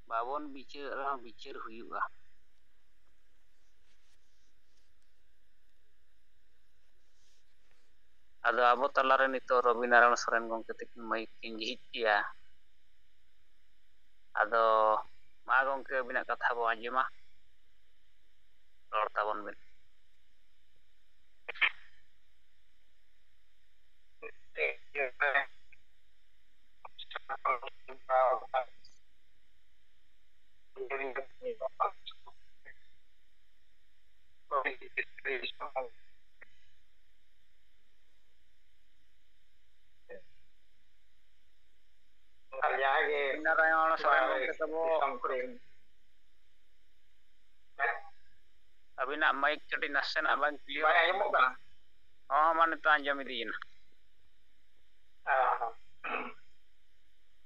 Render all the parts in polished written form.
babon bicara bicar huyuga. Ado abo talare nito Robinarana Soren gongke tikin maik kinjihit ya. Ado ma gongke bina katha bo anjima. Ror tabon bin. Robinarana Soren gongke tabo abina maik cedi nasen abang clear. Bay anjamok kana? Oh man itu anjam idin.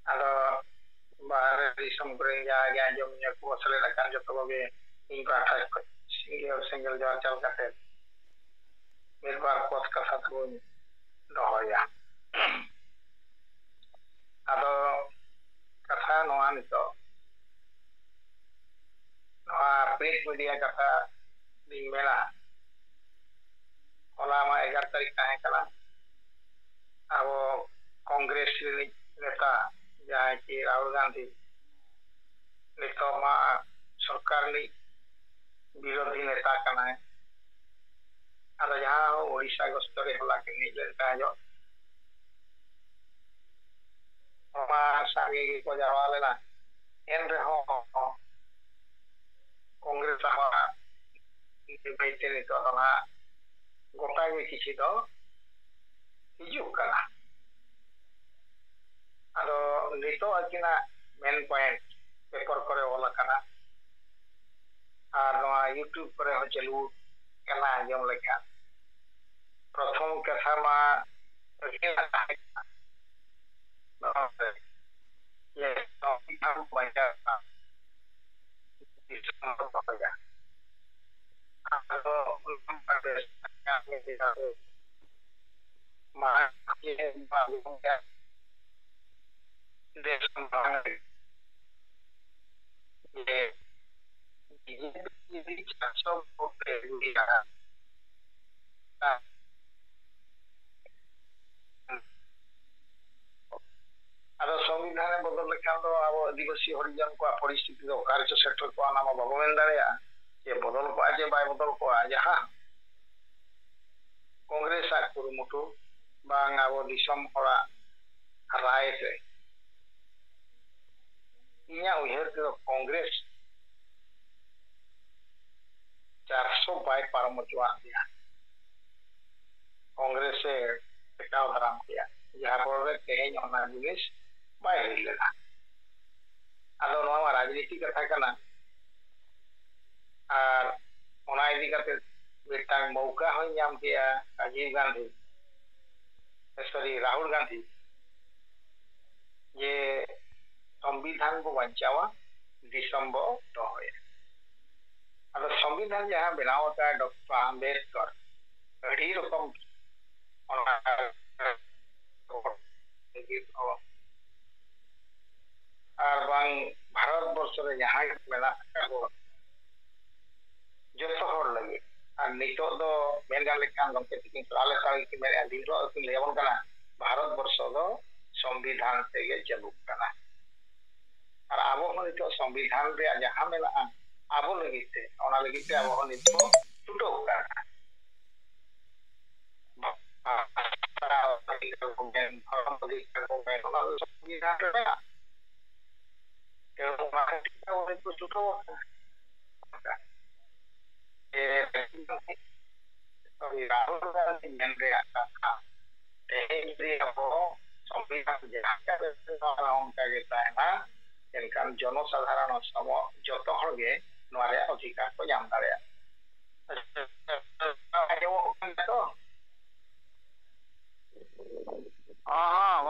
Ado bahare disam kuring ya anjamnya ku selerakan joto boge ingka atas single jawab chal kate. Mirbar pot katha tun dohoya. Ado katha noa nito. Noa print media katha ding mela. Hola ma 11 tarik tahe kala. Abo Kongres नेता जहाँ की राहुल गांधी नेता मा सरकार नी विरोधी नेता कना है अरे जहाँ ओडिशा गस्तरे हला के निजे जो मा सागे को जवाले ना एन रे हो कांग्रेस हवा बेते नेता ना गोटा के किसी तो हिजू कना ado nito akina main point paper kore ola kana ar noa YouTube kore ho chalu kana jom lekha prothom katha ma akina ye to ham baja ado ma ye ba देश ये चारसौ ado संविधान बदल लेखान दो अब आदिवासी हरिजन को परिस्थिति दो कार्य सेक्टर को नाम बाबू मेन दाड़िया ये बदल को आज बाय बदल को जहाँ कांग्रेस आ कुरुमुटु बांग अब दिसम हरा राय से इन्या उहर के कांग्रेस 400 बाय पारमचुआ दिया कांग्रेस से टेकाव दाराम किया जहाँ पर तेज ओना जिनिस बाय हिलेला आदो नोआ राजनीति कथा कना आर ओना इदी कते बेटांग मौका हो नाम किया राजीव गांधी सॉरी राहुल गांधी ये संविधान को बचावा दिसंबर दोहे अब संविधान जहाँ बनाव का डॉक्टर आम्बेडकर अड़ी रकम और बांग भारत वर्ष रे जहाँ मेला जो हर लगे और नितो दो मेन गान लेखान गंके तिकिन आले साल की मेरे दिन तो कि लेवन कना भारत वर्ष दो संविधान तेगे चालू कना और आबो हो नितो संविधान रे जहाँ मेला आबो लगिते ओना लगिते आबो हो नितो टुटो कना जनसाधारण सम जो अधिकार को नाम दाड़े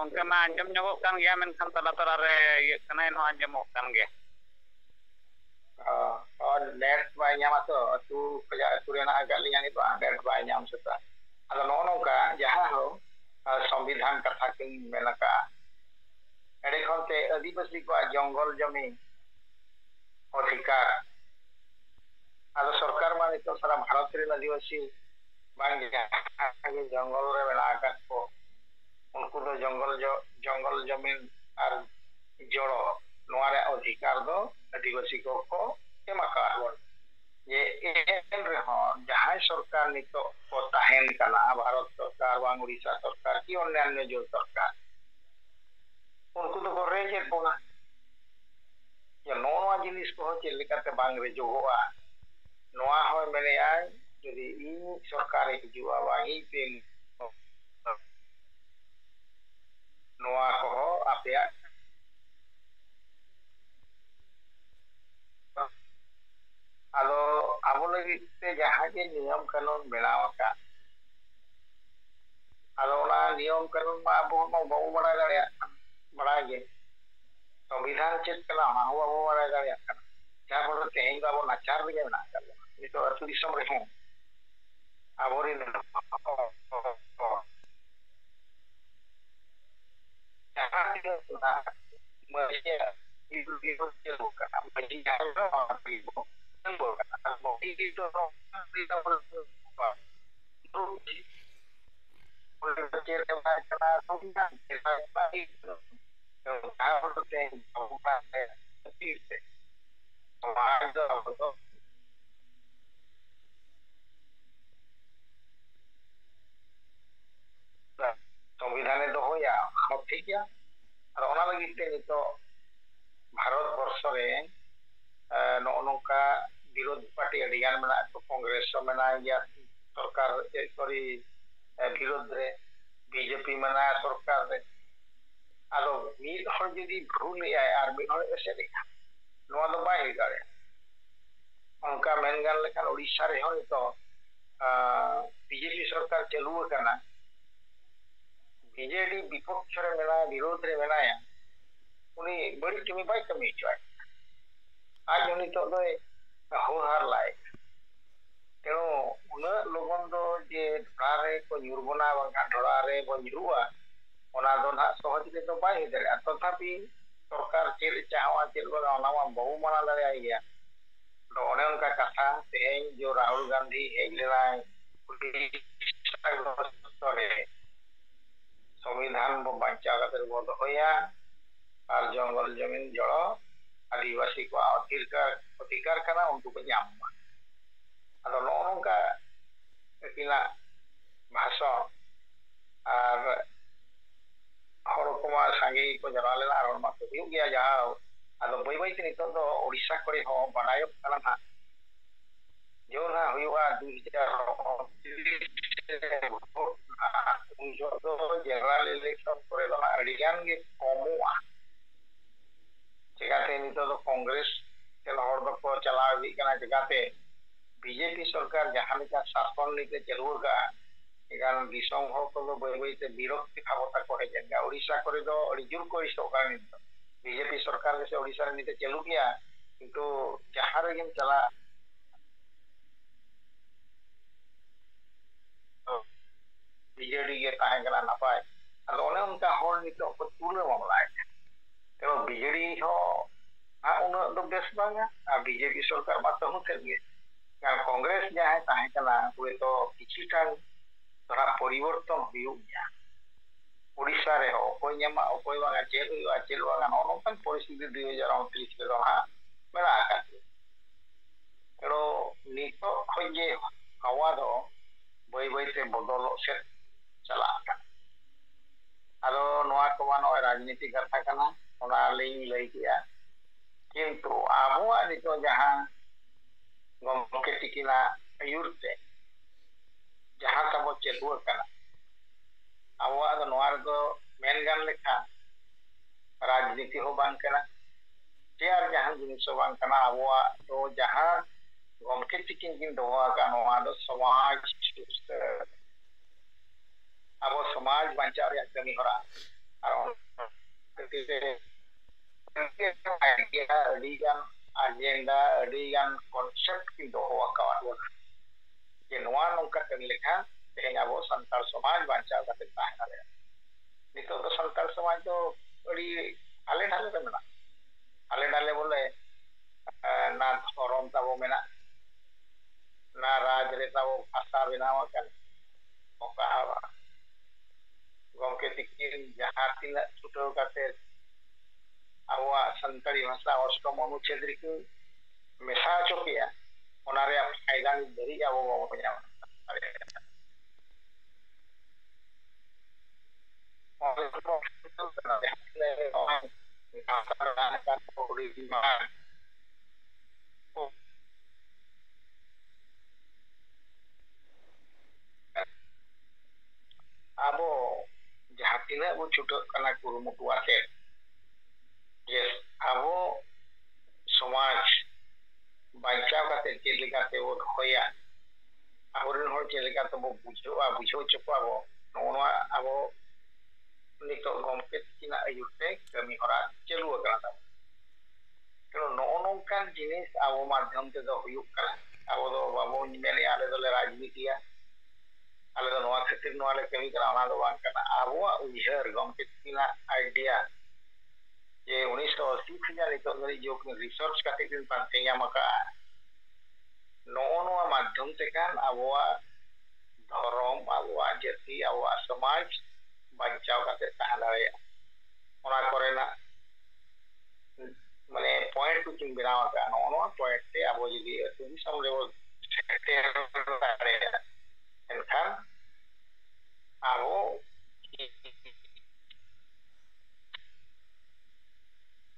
gongke ma anjam nyogok kan gya menkan tala-tala re ieu kana no anjamok kan ge और net by nyam ato atu kerja turena agak liang itu net by nyam seta ada nongka jaha ho संविधान कथा किन मेलका एडे खनते आदिवासी को जंगल जमीन अधिकार आदो सरकार मा नितो सारा भारत रे आदिवासी बांग जंगल रे मेना आकात को उनको तो जंगल जमीन और जड़ नोआरे अधिकार दो आदिवासी को एमा कारबन ये एन रे हो जहां सरकार नितो को ताहेन कला भारत सरकार बांग उड़ीसा सरकार की अन्य जो सरकार उनको तो को रेजे कोना या नोआ जिनिस को चेक लेकाते बांग रे जोगोआ नोआ हो मेने आय यदि इन सरकार हिजुआ बांग इ पे नोआ को आपया आदो आबो लगी ते जहां के नियम कानून बनावा का आदो ना नियम कानून मा आबो बाबू बड़ा दाड़िया बड़ा गे संविधान चेक कला ना हो बाबू बड़ा दाड़िया जहां पर तेहें बाबू नाचार भी ना कर ये तो अतु दिसम रे हूं आबोरी जहां ना मरिया itu bukan bagi yang orang ibu bukan mau itu tidak berubah terus boleh bercerita karena sudah baik harus berubah itu ada betul संविधान दो हो या हम ठीक है और ओना लगी ते तो भारत वर्ष रे नोका विरोध पार्टी अडियान मना तो कांग्रेस मना या सरकार सॉरी विरोध रे बीजेपी मना सरकार रे आलो मिल हर जदी भूल या आर मिल हर एसे देखा नोआ दो बाय गारे उनका मेनगान लेखान ओडिशा रे हो तो बीजेपी सरकार चलू करना बीजेडी विपक्ष रे मेना विरोध रे मेना या उनी बड़ी कमी बाय कमी चाय आज उनी तो दो हो हार लाए तेनो उन लोगन दो जे ढारे को युरबना बंगा ढारे बो युवा ओना दो ना सहज के तो बाय दे तथापि सरकार चेल चाहवा चेल बगा ओना मा बहु मना लगे आई गया तो ओने उनका कथा तेज जो राहुल गांधी हेगलेना संविधान बो बांचा कर बो होया और जंगल जमीन जड़ आदिवासी को अधिकार करना उनको को जाम अदो नोनका किना भाषा और हरकुमा सांगे को जरा लेना और मा तो हुई गया जा अदो बई बई नितो दो ओडिशा करे हो बनायो कना ना जो ना हुआ 2030 जो तो जनरल इलेक्शन करे ना अडियान के कमुआ जगाते नितो तो कांग्रेस के हर दो को चलाव भी कना जगाते बीजेपी सरकार जहां लेका शासन नीति चलुगा एगान दिसम हो को बई बई ते विरक्ति भावता को जंगा ओडिशा करे दो अड़ी जुर को सरकार नीति बीजेपी सरकार से ओडिशा रे नीति चलु गया किंतु जहां रे चला बीजेडी के ताहे गला नपाय अदो ओने उनका हर नीति को तुले मामला तो बीजेडी हो आ उन दो बेस बांगा आ बीजेपी सरकार मा तो होते गे का कांग्रेस जाहे ताहे कला हुए तो किछिटा थोड़ा परिवर्तन हुई गया ओडिशा रे हो कोई न्यामा कोई बांगा चेल बांगा नोनोकन परिस्थिति 2029 के रहा मेरा का तो नितो खोजे हवा दो बई बई ते बदल से चला आरो नोआ को मानो राजनीति कथा कना ओना लिंग लई किया किंतु आबो नितो जहां गमके टिकिना अयुरते जहां तब चलुआ कना आबो नोआ दो मेनगान लेखा राजनीति हो बांग कना तेर जहां जिनिस बांग कना आबो तो जहां गमके टिकिन किन दोआ का नोआ दो समाज अब समाज बचाव रे कमी होरा और आइडिया अडिगान एजेंडा अडिगान कॉन्सेप्ट की दोहो का के नोआ नोका कमी लेखा तेज अब संताल समाज बचाव का ताहे रे नितो तो संताल समाज तो अड़ी आले ढाले रे मेना आले ढाले बोले ᱫᱷᱚᱨᱚᱢ ᱛᱟᱵᱚ ᱢᱮᱱᱟᱜ ᱚᱱᱟ ᱨᱟᱡᱽ ᱨᱮ ᱛᱟᱵᱚ ᱵᱷᱟᱥᱟ ᱵᱮᱱᱟᱣ ᱟᱠᱟᱱ ᱚᱠᱟ ᱜᱚᱢᱠᱮ ᱛᱤᱠᱤᱱ ᱡᱟᱦᱟᱸ ᱛᱤᱱᱟᱹᱜ ᱪᱷᱩᱴᱟᱹᱣ ᱠᱟᱛᱮ ᱟᱵᱚᱣᱟᱜ ᱥᱟᱱᱛᱟᱲᱤ ᱵᱷᱟষᱟ ᱚᱥᱴᱚᱢ ᱚᱱᱩᱪᱷᱮᱫ ᱨᱮᱠᱤᱱ ᱢᱮᱥᱟ ᱦᱚᱪᱚ ᱠᱮᱜᱼᱟ ᱚᱱᱟ ᱨᱮᱭᱟᱜ ᱯᱷᱟᱭᱫᱟ ᱱᱤᱛ ᱫᱷᱟᱹᱨᱤᱡ ᱟᱵᱚ ᱵᱟᱵᱚᱱ ᱧᱟᱢ ᱫᱟᱲᱮᱭᱟᱜᱼᱟ ᱟᱵᱚ ᱡᱟᱦᱟᱸ ᱛᱤᱱᱟᱹᱜ ᱵᱚ ᱪᱷᱩᱴᱟᱹᱜ ᱠᱟᱱᱟ ᱠᱩᱨᱩᱢᱩᱴᱩ ᱟᱛᱮ ᱡᱮ ᱟᱵᱚ ᱥᱚᱢᱟᱡᱽ ᱵᱟᱧᱪᱟᱣ ᱠᱟᱛᱮ ᱪᱮᱫ ᱞᱮᱠᱟ ᱛᱮᱵᱚ ᱫᱚᱦᱚᱭᱟ ᱟᱵᱚᱨᱮᱱ ᱦᱚᱲ ᱪᱮᱫ ᱞᱮᱠᱟ ᱛᱮᱵᱚ ᱵᱩᱡᱷᱟᱹᱣ ᱦᱚᱪᱚ ᱠᱚᱣᱟ ᱵᱚ ᱱᱚᱣᱟ ᱟᱵᱚ ᱱᱤᱛᱚᱜ ᱜᱚᱢᱠᱮ ᱛᱟᱹᱠᱤᱱᱟᱜ ᱟᱹᱭᱩᱨ ᱛᱮ ᱠᱟᱹᱢᱤ ᱦᱚᱨᱟ ᱪᱟᱹᱞᱩ ᱟᱠᱟᱱᱟ ᱛᱟᱵᱚ ᱱᱚᱜᱼᱚ ᱱᱚᱝᱠᱟᱱ ᱡᱤᱱᱤᱥ ᱟᱵᱚ ᱢᱟᱫᱽᱫᱷᱚᱢ ᱛᱮᱫᱚ ᱦᱩᱭᱩᱜ ᱠᱟᱱᱟ ᱟᱵᱚ ᱫᱚ ᱵᱟᱵᱚᱱ ᱢᱮᱱᱮᱜᱼᱟ ᱟᱞᱮ ᱫᱚᱞᱮ ᱨᱟᱡᱽᱱᱤᱛᱤᱭᱟ ᱟᱞᱮ ᱫᱚ ᱱᱚᱣᱟ ᱠᱷᱟᱹᱛᱤᱨ ᱱᱚᱣᱟ ᱞᱮ ᱠᱟᱹᱢᱤ ᱠᱟᱱᱟ ᱚᱱᱟ ᱫᱚ ᱵᱟᱝ ᱠᱟᱱᱟ ᱟᱵᱚᱣᱟᱜ ᱩᱭᱦᱟᱹᱨ ᱜᱚᱢᱠᱮ ᱛᱟᱹᱠᱤᱱᱟᱜ ᱟᱭᱰᱤᱭᱟ ᱡᱮ 1980 ᱠᱷᱚᱱᱟᱜ ᱱᱤᱛᱚᱜ ᱫᱷᱟᱹᱨᱤᱡ ᱡᱮ ᱨᱤᱥᱟর্চ ᱠᱟᱛᱮ ᱠᱤᱱ ᱯᱟᱱᱛᱮ ᱧᱟᱢ ᱟᱠᱟᱜᱼᱟ ᱱᱚᱜᱼᱚ ᱱᱚᱣᱟ ᱢᱟᱫᱽᱫᱷᱚᱢ ᱛᱮᱠᱷᱟᱱ ᱟᱵᱚᱣᱟᱜ ᱫᱷᱚᱨᱚᱢ ᱟᱵᱚᱣᱟᱜ ᱡᱟᱹᱛᱤ ᱟᱵᱚᱣᱟᱜ ᱥᱚᱢᱟᱡᱽ ᱵᱟᱧᱪᱟᱣ ᱠᱟᱛᱮ ᱛᱟᱦᱮᱸ ᱫᱟᱲᱮᱭᱟᱜᱼᱟ ᱚᱱᱟ ᱠᱚᱨᱮᱱᱟᱜ ᱢᱟᱱᱮ ᱯᱚᱭᱮন্ট ᱠᱚᱠᱤᱱ ᱵᱮᱱᱟᱣ ᱟᱠᱟᱜᱼᱟ ᱱᱚᱜᱼᱚ ᱱᱚᱣᱟ ᱯᱚᱭᱮন্ট ᱛᱮ ᱟᱵᱚ ᱡᱩᱫᱤ ᱟᱹᱛᱩ ᱫᱤᱥᱚᱢ ᱨᱮᱵᱚ ᱥᱮᱴᱮᱨ ᱫᱟᱲᱮᱭᱟᱜᱼᱟ ᱮᱱᱠᱷᱟᱱ ᱟᱵᱚ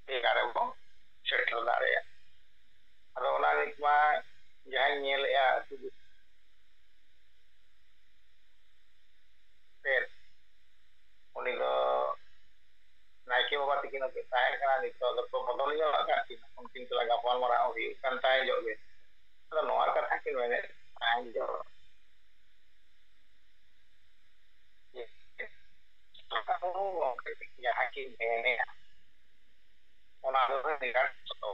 ᱵᱷᱮᱜᱟᱨ ᱨᱮᱵᱚ ᱥᱮᱴᱮᱨ ᱫᱟᱲᱮᱭᱟᱜᱼᱟ ᱟᱫᱚ ᱚᱱᱟ ᱱᱤᱛ ᱢᱟ ᱡᱟᱦᱟᱸᱧ ᱧᱮᱞᱮᱜᱼᱟ ᱟᱹᱛᱩ उनी दो नायके बाबा तकिन ताहें कना नितो दो बदल ᱧᱚᱜ ᱟᱠᱟᱫ ᱠᱤᱱᱟ उनकिन ᱛᱮᱞᱟ ᱜᱟᱯᱟᱞ ᱢᱟᱨᱟᱣ ᱦᱩᱭᱩᱜ ᱠᱟᱱ ᱛᱟᱦᱮᱸ ᱡᱚᱜ ᱜᱮ ᱟᱫᱚ ᱱᱚᱣᱟ ᱠᱟᱛᱷᱟ ᱠᱤᱱ ᱢᱮᱱᱮ ᱛᱟᱦᱮᱸ ᱡᱚᱜ ᱡᱟᱦᱟᱸ ᱠᱤᱱ ᱢᱮᱱᱮᱜᱼᱟ ᱚᱱᱟ ᱫᱚ ᱱᱤᱨᱟᱴ ᱥᱚᱛᱚ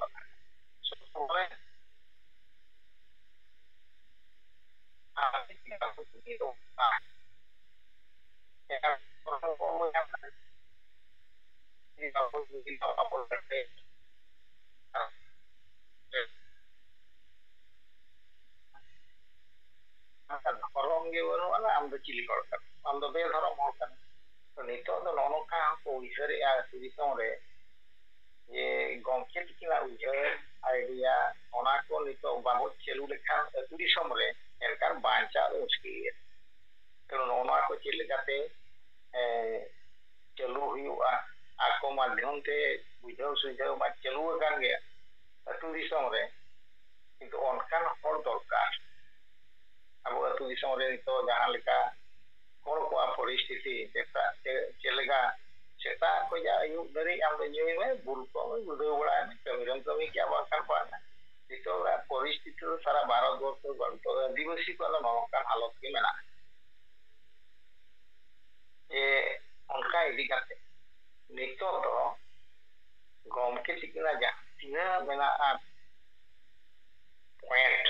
धर्म गे बनुआ आम दो चिली हड़ का आम दो बेधर्म हड़ का तो नितो दो नोनोका को उइहर या दिसम रे जे गमके तिकिना उइहर आइडिया ओना को नितो बाबो चलू लेखान अतु दिसम रे एनकार बांचा मुश्किल तो नोना को चेल लेकाते चलू हुआ आको माध्यम ते बुझाव सुझाव मा चलू कान गया अतु दिसम रे किंतु अनकान हड़ दरकार अब अतु दिसम रे तो जहां लेका हड़ को परिस्थिति चेलेगा सेता को जा आयु दरी आम दो ᱧᱩᱭ ᱢᱮ बुल को बुझाव बड़ा में कमिरम कमी क्या बाkan पाना नितो परिस्थिति सारा भारत वर्ष गणित आदिवासी को नौकान हालत के मेना ए उनका इदी करते नितो तो गमके तिकिना जा तिना मेना पॉइंट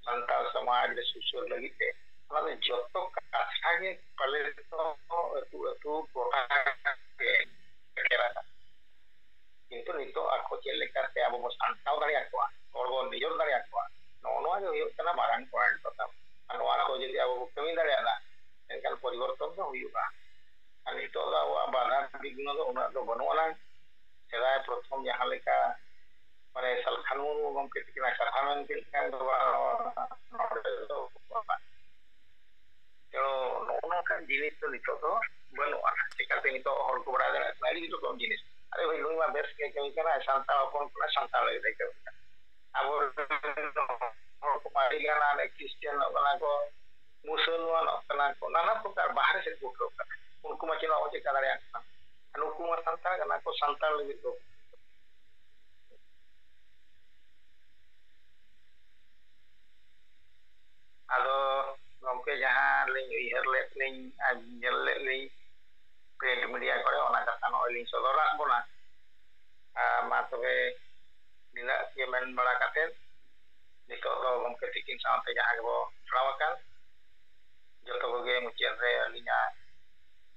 संताल समाज रे सुसर लगिते माने जतो कथा के पले तो अतु अतु गोटा के केरा किंतु नितो आको चेलेकाते अब संताव दाड़िया को और निजर दाड़िया को नोनवा जो हुयो तना मारांग पॉइंट तो तब नोवा को जदि अब कमी दाड़िया ना एनकाल परिवर्तन तो हुयुगा आ नितो दा बाधा विघ्न दो उना दो बनुआना सेदाय प्रथम जहां लेका माने सलखान मुरु गमके तिकिना कथा मेन तिलकान दो तेणु नौकान जिनिस तो नितो तो बनुआ चिकाते नितो हर को बड़ा दे नाड़ी तो कम जिनिस अरे भाई नुई मा बेस के कमी कना शांता अपन कना शांता लगे दे अब हर को मारी गाना ने क्रिश्चियन कना को मुसलमान कना को नाना प्रकार बाहर से को कना उनको मा चिना ओचे का दाड़िया कना अनुको मा शांता कना को शांता लगे तो आदो गमके जहां लिंग इहर लेटलिंग आजल लेटलिंग प्रिंट मीडिया करे ओना कथा नो लिंग सदरा बोना मा तबे दिना के मेन बड़ा काते नितो दो गमके तिकिन साथे जहां गबो फ्लावकान जतो गगे मुचियन रे अलिना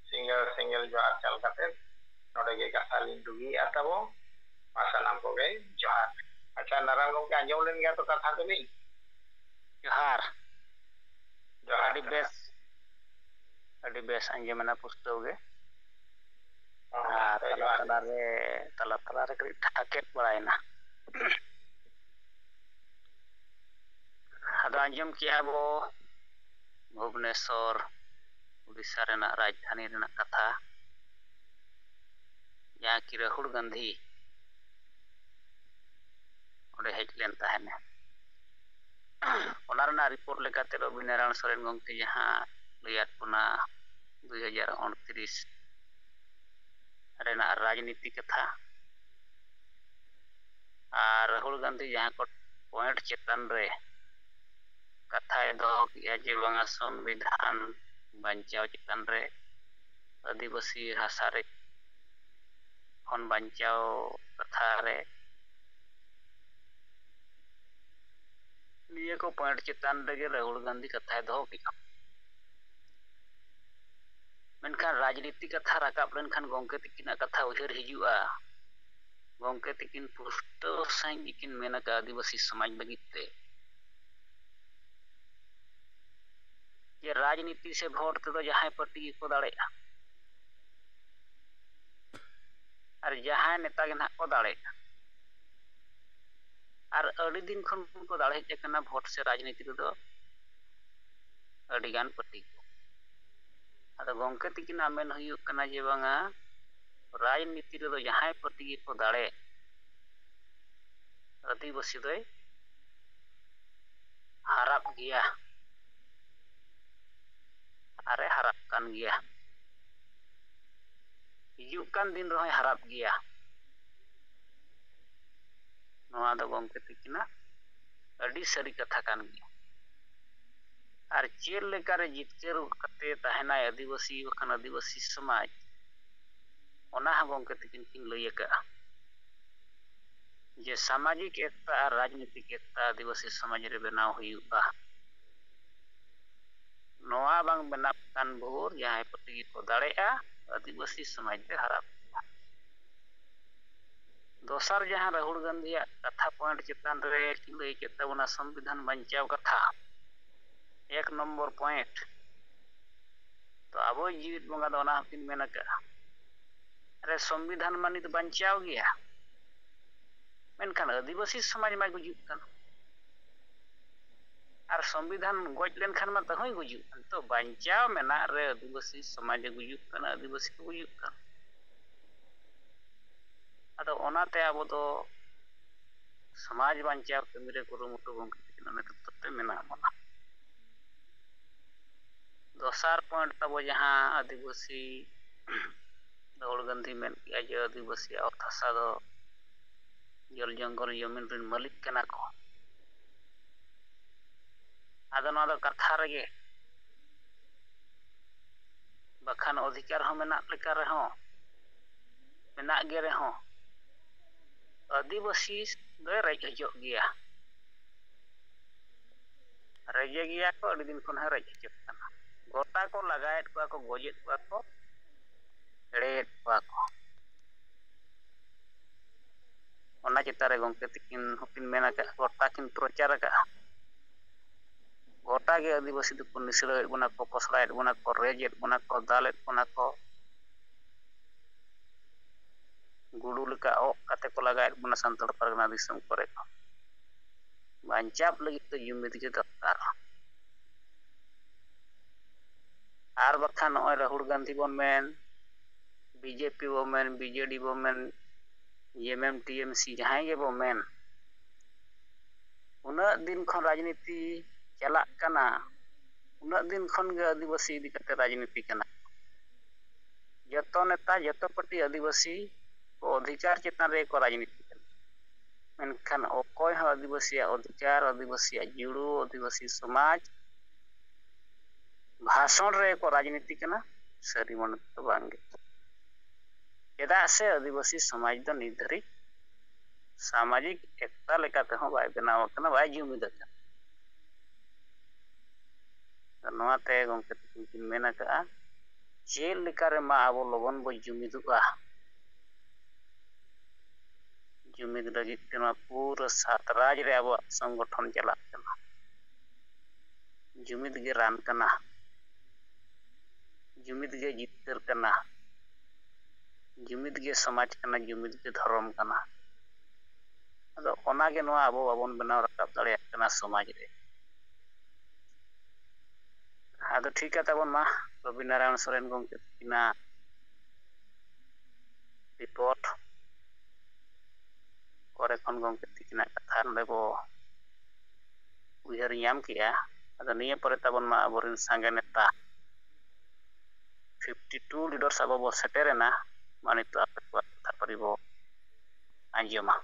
सिंगल जोहार चल काते नोडे गे कथा लिंग दुगी आताबो पासा नाम को गे जोहार ᱟᱪᱪᱷᱟ ᱱᱟᱨᱟᱭᱚᱱ ᱜᱚᱢᱠᱮ ᱟᱸᱡᱚᱢ ᱞᱮᱱ ᱜᱮᱭᱟ ᱛᱚ ᱠᱟᱛᱷᱟ ᱛᱟᱹᱞᱤᱧ? ᱡᱚᱦᱟᱨ ᱡᱚᱦᱟᱨ ᱟᱹᱰᱤ ᱵᱮᱥ ᱟᱸᱡᱚᱢᱮᱱᱟ ᱯᱩᱥᱴᱟᱹᱣ ᱜᱮ ᱡᱚᱦᱟᱨ ᱟᱨ ᱛᱟᱞᱟᱨᱮ ᱠᱟᱹᱴᱤᱡ ᱴᱷᱟᱠᱮᱫ ᱵᱟᱲᱟᱭᱮᱱᱟ ᱟᱫᱚ ᱟᱸᱡᱚᱢ ᱠᱮᱜᱼᱟ ᱵᱚ ᱵᱷᱩᱵᱽᱱᱮᱥᱥᱚᱨ ᱩᱲᱤᱥᱥᱟ ᱨᱮᱱᱟᱜ ᱨᱟᱡᱽᱫᱷᱟᱱᱤ ᱨᱮᱱᱟᱜ ᱠᱟᱛᱷᱟ ᱡᱟᱦᱟᱸ ᱠᱤ ᱨᱟᱦᱩᱞ ᱜᱟᱱᱫᱷᱤ ᱚᱸᱰᱮ ᱦᱮᱡ ᱞᱮᱱ ᱛᱟᱦᱮᱱᱟ ᱚᱱᱟ ᱨᱮᱱᱟᱜ ᱨᱤᱯᱳᱨᱴ ᱞᱮᱠᱟᱛᱮ ᱨᱚᱵᱤ ᱱᱟᱨᱟᱭᱚᱱ ᱥᱚᱨᱮᱱ ᱜᱚᱢᱠᱮ ᱡᱟᱦᱟᱸ ᱞᱟᱹᱭᱟᱫ ᱵᱚᱱᱟ 2029 ᱨᱮᱱᱟᱜ ᱨᱟᱡᱽᱱᱤᱛᱤ ᱠᱟᱛᱷᱟ ᱟᱨ ᱨᱟᱦᱩᱞ ᱜᱟᱱᱫᱷᱤ ᱡᱟᱦᱟᱸ ᱠᱚ ᱯᱚᱭᱮᱱᱴ ᱪᱮᱛᱟᱱ ᱨᱮ ᱠᱟᱛᱷᱟᱭ ᱫᱚᱦᱚ ᱠᱮᱜᱼᱟ ᱡᱮ ᱵᱟᱝᱟ ᱥᱚᱝᱵᱤᱫᱷᱟᱱ ᱵᱟᱧᱪᱟᱣ ᱪᱮᱛᱟᱱ ᱨᱮ ᱟᱹᱫᱤᱵᱟᱹᱥᱤ ᱦᱟᱥᱟ ᱨᱮ ᱠᱷᱚᱱ ᱵᱟᱧᱪᱟᱣ ᱠᱟᱛᱷᱟ ᱨᱮ ᱱᱤᱭᱟᱹ ᱠᱚ ᱯᱚᱭᱮᱱᱴ ᱪᱮᱛᱟन ᱨᱮᱜᱮ ᱨᱟᱦᱩᱞ ᱜᱟᱱधᱤ ᱠᱟᱛᱷᱟᱭ ᱫᱚᱦᱚ ᱠᱮᱜᱼᱟ ᱢᱮᱱᱠᱷᱟᱱ ᱨᱟᱡᱽᱱᱤᱛᱤ ᱠᱟᱛᱷᱟ ᱨᱟᱠᱟᱵ ᱞᱮᱱᱠᱷᱟन ᱜᱚᱢᱠᱮ ᱛᱤᱠᱤᱱᱟᱜ ᱠᱟᱛᱷᱟ ᱩᱭᱦᱟᱹᱨ ᱦᱤᱡᱩᱜᱼᱟ ᱜᱚᱢᱠᱮ ᱛᱤᱠᱤᱱ ᱯᱩᱥᱴᱟᱹᱣ ᱥᱟᱺᱦᱤᱡ ᱜᱮᱠᱤᱱ ᱢᱮᱱ ᱟᱠᱟᱫ ᱟᱹᱫᱤᱵᱟᱹᱥᱤ ᱥᱚᱢᱟᱡᱽ ᱞᱟᱹᱜᱤᱫ ᱛᱮ ᱡᱮ ᱨᱟᱡᱽᱱᱤᱛᱤ ᱥᱮ ᱵᱷᱳᱴ ᱛᱮᱫᱚ ᱡᱟᱦᱟᱸᱭ ᱯᱟर्टी ᱜᱮᱠᱚ ᱫᱟᱲᱮᱭᱟᱜᱼᱟ ᱟᱨ ᱡᱟᱦᱟᱸᱭ ᱱᱮᱛᱟ ᱜᱮ ᱱᱟᱦᱟᱜ ᱠᱚ ᱫᱟᱲᱮᱭᱟᱜᱼᱟ ᱟᱨ ᱟᱹᱰᱤ ᱫᱤᱱ ᱠᱷᱚᱱ ᱠᱚ ᱫᱟᱲᱮ ᱦᱮᱡ ᱟᱠᱟᱱᱟ ᱵᱷᱳᱴ ᱥᱮ ᱨᱟᱡᱽᱱᱤᱛᱤ ᱨᱮᱫᱚ ᱟᱹᱰᱤᱜᱟᱱ ᱯᱟर्टी ᱠᱚ ᱟᱫᱚ ᱜᱚᱢᱠᱮ ᱛᱤᱠᱤᱱᱟᱜ ᱢᱮᱱ ᱦᱩᱭᱩᱜ ᱠᱟᱱᱟ ᱡᱮ ᱵᱟᱝᱟ ᱨᱟᱡᱽᱱᱤᱛᱤ ᱨᱮᱫᱚ ᱡᱟᱦᱟᱸᱭ ᱯᱟर्टी ᱜᱮᱠᱚ ᱫᱟᱲᱮ ᱟᱹᱫᱤᱵᱟᱹᱥᱤ ᱫᱚᱭ ᱦᱟᱨᱟᱯ ᱜᱮᱭᱟ ᱟᱨᱮ ᱦᱟᱨᱟᱯ ᱠᱟᱱ ᱜᱮᱭᱟ ᱦᱤᱡᱩᱜ ᱠᱟᱱ ᱫᱤᱱ ᱨᱮᱦᱚᱸᱭ ᱦᱟᱨᱟᱯ ᱜᱮᱭᱟ ᱱᱚᱣᱟ ᱫᱚ ᱜᱚᱢᱠᱮ ᱛᱤᱠᱤᱱᱟᱜ ᱟᱹᱰᱤ ᱥᱟᱹᱨᱤ ᱠᱟᱛᱷᱟ ᱠᱟᱱ ᱜᱮᱭᱟ ᱟᱨ ᱪᱮᱫ ᱞᱮᱠᱟᱨᱮ ᱡᱤᱛᱠᱟᱹᱨ ᱠᱟᱛᱮ ᱛᱟᱦᱮᱱᱟᱭ ᱟᱹᱫᱤᱵᱟᱹᱥᱤ ᱵᱟᱠᱷᱟᱱ ᱟᱹᱫᱤᱵᱟᱹᱥᱤ ᱥᱚᱢᱟᱡᱽ ᱚᱱᱟ ᱦᱚᱸ ᱜᱚᱢᱠᱮ ᱛᱤᱠᱤᱱ ᱠᱤᱱ ᱞᱟᱹᱭ ᱟᱠᱟᱜᱼᱟ ᱡᱮ ᱥᱟᱢᱟᱡᱤक ᱮᱠता ᱟᱨ ᱨᱟᱡᱽᱱᱤᱛᱤक ᱮᱠता ᱟᱹᱫᱤᱵᱟᱹᱥᱤ ᱥᱚᱢᱟᱡᱽ ᱨᱮ ᱵᱮᱱᱟᱣ ᱦᱩᱭᱩᱜᱼᱟ ᱱᱚᱣᱟ ᱵᱟᱝ ᱵᱮᱱᱟᱜ ᱠᱟᱱ ᱵᱷᱳᱨ ᱡᱟᱦᱟᱸᱭ ᱯᱟर्टी ᱜᱮᱠᱚ ᱫᱟᱲᱮᱜᱼᱟ ᱟᱹᱫᱤᱵᱟᱹᱥᱤ ᱥᱚᱢᱟᱡᱽ ᱨᱮ ᱦᱟᱨᱟᱯ ᱫᱚᱥᱟर ᱡᱟᱦᱟᱸ ᱨᱟᱦᱩᱞ ᱜᱟᱱᱫᱷᱤᱭᱟᱜ ᱠᱟᱛᱷᱟ ᱯᱚᱭᱮᱱᱴ ᱪᱮᱛᱟन ᱨᱮ ᱞᱟᱹᱭ ᱠᱮᱫ ᱛᱟᱵᱚᱱᱟ ᱥᱚᱝᱵᱤᱫᱷᱟᱱ ᱵᱟᱧᱪᱟᱣ ᱠᱟᱛᱷᱟ 1 নম্বর পয়েন্ট तो ᱟᱵᱚ ᱡᱤᱣᱤᱫ ᱵᱚᱸᱜᱟ ᱫᱚ ᱚᱱᱟ ᱦᱚᱸᱠᱤᱱ ᱢᱮᱱ ᱟᱠᱟᱜᱼᱟ ᱟᱨᱮ ᱥᱚᱝᱵᱤᱫᱷᱟᱱ ᱢᱟ ᱱᱤᱛ ᱵᱟᱧᱪᱟᱣ ᱜᱮᱭᱟ ᱢᱮᱱᱠᱷᱟन ᱟᱹᱫᱤᱵᱟᱹᱥᱤ ᱥᱚᱢᱟᱡᱽ ᱢᱟᱭ ᱜᱩᱡᱩᱜ ᱠᱟᱱᱟ ᱟᱨ ᱥᱚᱝᱵᱤᱫᱷᱟᱱ ᱜᱚᱡ ᱞᱮᱱᱠᱷᱟᱱ ᱢᱟ ᱛᱟᱹᱦᱩᱭ ᱜᱩᱡᱩᱜ ᱠᱟᱱ ᱛᱚ ᱵᱟᱧᱪᱟᱣ ᱢᱮᱱᱟᱜ ᱨᱮ ᱟᱹᱫᱤᱵᱟᱹᱥᱤ ᱥᱚᱢᱟᱡᱽ ᱜᱩᱡᱩᱜ ᱠᱟᱱᱟ ᱟᱹᱫᱤᱵᱟᱹᱥᱤ ᱠᱚ ᱜᱩᱡᱩᱜ ᱠᱟᱱᱟ ᱟᱫᱚ ᱚᱱᱟᱛᱮ ᱟᱵᱚ ᱫᱚ ᱥᱚᱢᱟᱡᱽ ᱵᱟᱧᱪᱟᱣ ᱠᱟᱹᱢᱤ ᱨᱮ ᱠᱩᱨᱩᱢᱩᱴᱩ ᱜᱚᱢᱠᱮ ᱛᱤᱠᱤᱱᱟᱜ ᱱᱮᱛᱨᱤᱛᱛᱚ ᱛᱮ ᱢᱮᱱᱟᱜ ᱵᱚᱱᱟ ᱫᱚᱥᱟᱨ ᱯᱚᱭᱮᱱᱴ ᱛᱟᱵᱚ ᱡᱟᱦᱟᱸ ᱟᱹᱫᱤᱵᱟᱹᱥᱤ ᱨᱟᱦᱩᱞ ᱜᱟᱱᱫᱷᱤ ᱢᱮᱱ ᱠᱮᱜᱼᱟ ᱡᱮ ᱟᱹᱫᱤᱵᱟᱹᱥᱤᱭᱟᱜ ᱚᱛ ᱦᱟᱥᱟ ᱫᱚ ᱡᱚᱞ ᱡᱚᱝᱜᱚᱞ ᱡᱚᱢᱤᱱ ᱨᱮᱱ ᱢᱟᱹᱞᱤᱠ ᱠᱟᱱᱟ ᱠᱚ ᱟᱫᱚ ᱱᱚᱣᱟ ᱫᱚ ᱠᱟᱛᱷᱟ ᱨᱮᱜᱮ ᱵᱟᱠᱷᱟᱱ ᱚᱫᱷᱤᱠᱟᱨ ᱦᱚᱸ ᱢᱮᱱᱟᱜ ᱞᱮᱠᱟ ᱨᱮᱦᱚᱸ ᱢᱮᱱᱟᱜ ᱜᱮ ᱨᱮᱦᱚᱸ ᱟᱹᱫᱤᱵᱟᱹᱥᱤ ᱫᱚᱭ ᱨᱮᱡ ᱦᱚᱪᱚᱜ ᱜᱮᱭᱟ ᱨᱮᱡᱮ ᱜᱮᱭᱟ ᱠᱚ ᱟᱹᱰᱤ ᱫᱤᱱ ᱠᱷᱚᱱ ᱦᱚᱸ ᱨᱮᱡ ᱦᱚᱪᱚᱜ ᱠᱟᱱᱟ ᱜᱚᱴᱟ ᱠᱚ ᱞᱟᱜᱟᱭᱮᱫ ᱠᱚᱣᱟ ᱠᱚ ᱜᱚᱡᱮᱫ ᱠᱚᱣᱟ ᱠᱚ ᱮᱲᱮᱭᱮᱫ ᱠᱚᱣᱟ ᱠᱚ ᱚᱱᱟ ᱪᱮᱛᱟᱱ ᱨᱮ ᱜᱚᱢᱠᱮ ᱛᱤᱠᱤᱱ ᱦᱚᱸᱠᱤᱱ ᱢᱮᱱ ᱟᱠᱟᱜᱼᱟ ᱜᱚᱴᱟ ᱠᱤᱱ ᱯᱨᱚᱪᱟᱨ ᱟᱠᱟᱜᱼᱟ ᱜᱚᱴᱟ ᱜᱮ ᱟᱹᱫᱤᱵᱟᱹᱥᱤ ᱫᱚᱠᱚ ᱱᱤᱥᱲᱟᱹᱣᱮᱫ ᱵᱚᱱᱟ ᱠᱚ ᱯᱚᱥᱲᱟᱭᱮᱫ ᱵᱚᱱᱟ ᱠᱚ ᱨᱮᱡᱮᱫ ᱵᱚᱱᱟ ᱠᱚ ᱫᱟᱞᱮᱫ ᱵᱚᱱᱟ ᱠᱚ ᱜᱩᱰᱩ ᱞᱮᱠᱟ ᱚᱜ ᱠᱟᱛᱮ ᱠᱚ ᱞᱟᱜᱟᱭᱮᱫ ᱵᱚᱱᱟ ᱥᱟᱱᱛᱟᱲ ᱯᱟᱨᱜᱟᱱᱟ ᱫᱤᱥᱚᱢ ᱠᱚᱨᱮ ᱵᱟᱧᱪᱟᱣ ᱞᱟᱹᱜᱤᱫ ᱛᱮ ᱡᱩᱢᱤᱫ ᱜᱮ ᱫᱚᱨᱠᱟর ᱟᱨ ᱵᱟᱠᱷᱟᱱ ᱱᱚᱜᱼᱚᱭ ᱨᱟᱦᱩᱞ ᱜᱟᱱᱫᱷᱤ ᱵᱚᱱ ᱢᱮᱱ बीजेपी बो मेन बीजेडी बो मेन एमएम टीएमसी जहां गे बो मेन उन्नत दिन खन राजनीति चलाक कना उन्नत दिन खन गे आदिवासी इदी कते राजनीति कना जतो नेता जतो पार्टी आदिवासी को अधिकार चेतन रे को राजनीति कना मेनखान अकोय हो आदिवासी अधिकार आदिवासी जुड़ू आदिवासी समाज भाषण रे को राजनीति कना सारी मन तो बांगे चेदा से आदिवासी समाज दो निर्धारी सामाजिक एकता लेकाते हो बाय बनाव कना बाय जुमिद कना नोआते गंके तिकिन मेन आका चेल लेकारे मा आबो लगन बो जुमिदुआ जुमिद लगित ते नोआ पूरा सातराज रे अब संगठन चला कना जुमिद गे रान कना जुमिद गे जितर कना जुमिद गे समाज कना जुमिद गे धर्म कना अदो ओना गे नोआ अब बाबन बनाव रकाब दाड़े कना समाज रे अदो ठीक है तबन मा रवि नारायण सोरेन गंके तिना रिपोर्ट करे खन गंके तिना कथा नदे बो उयहर याम किया अदो निये परे तबन मा अबोरिन सांगे नेता 52 लीडर्स अब बो सेटेरेना माने तो आपे कथा परिबो आंजमा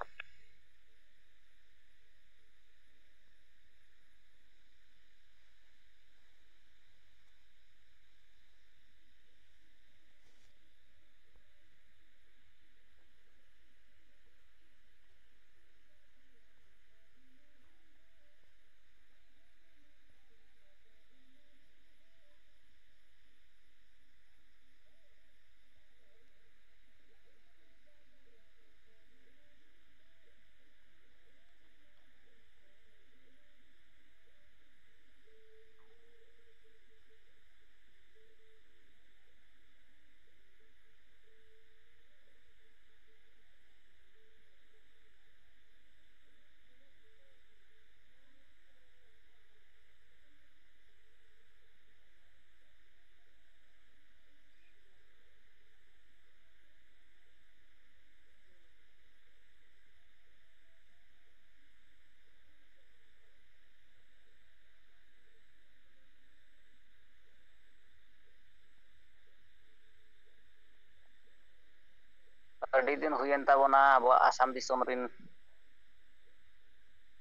अड़ी दिन हुयन ताबोना अब आसाम दिसोम रिन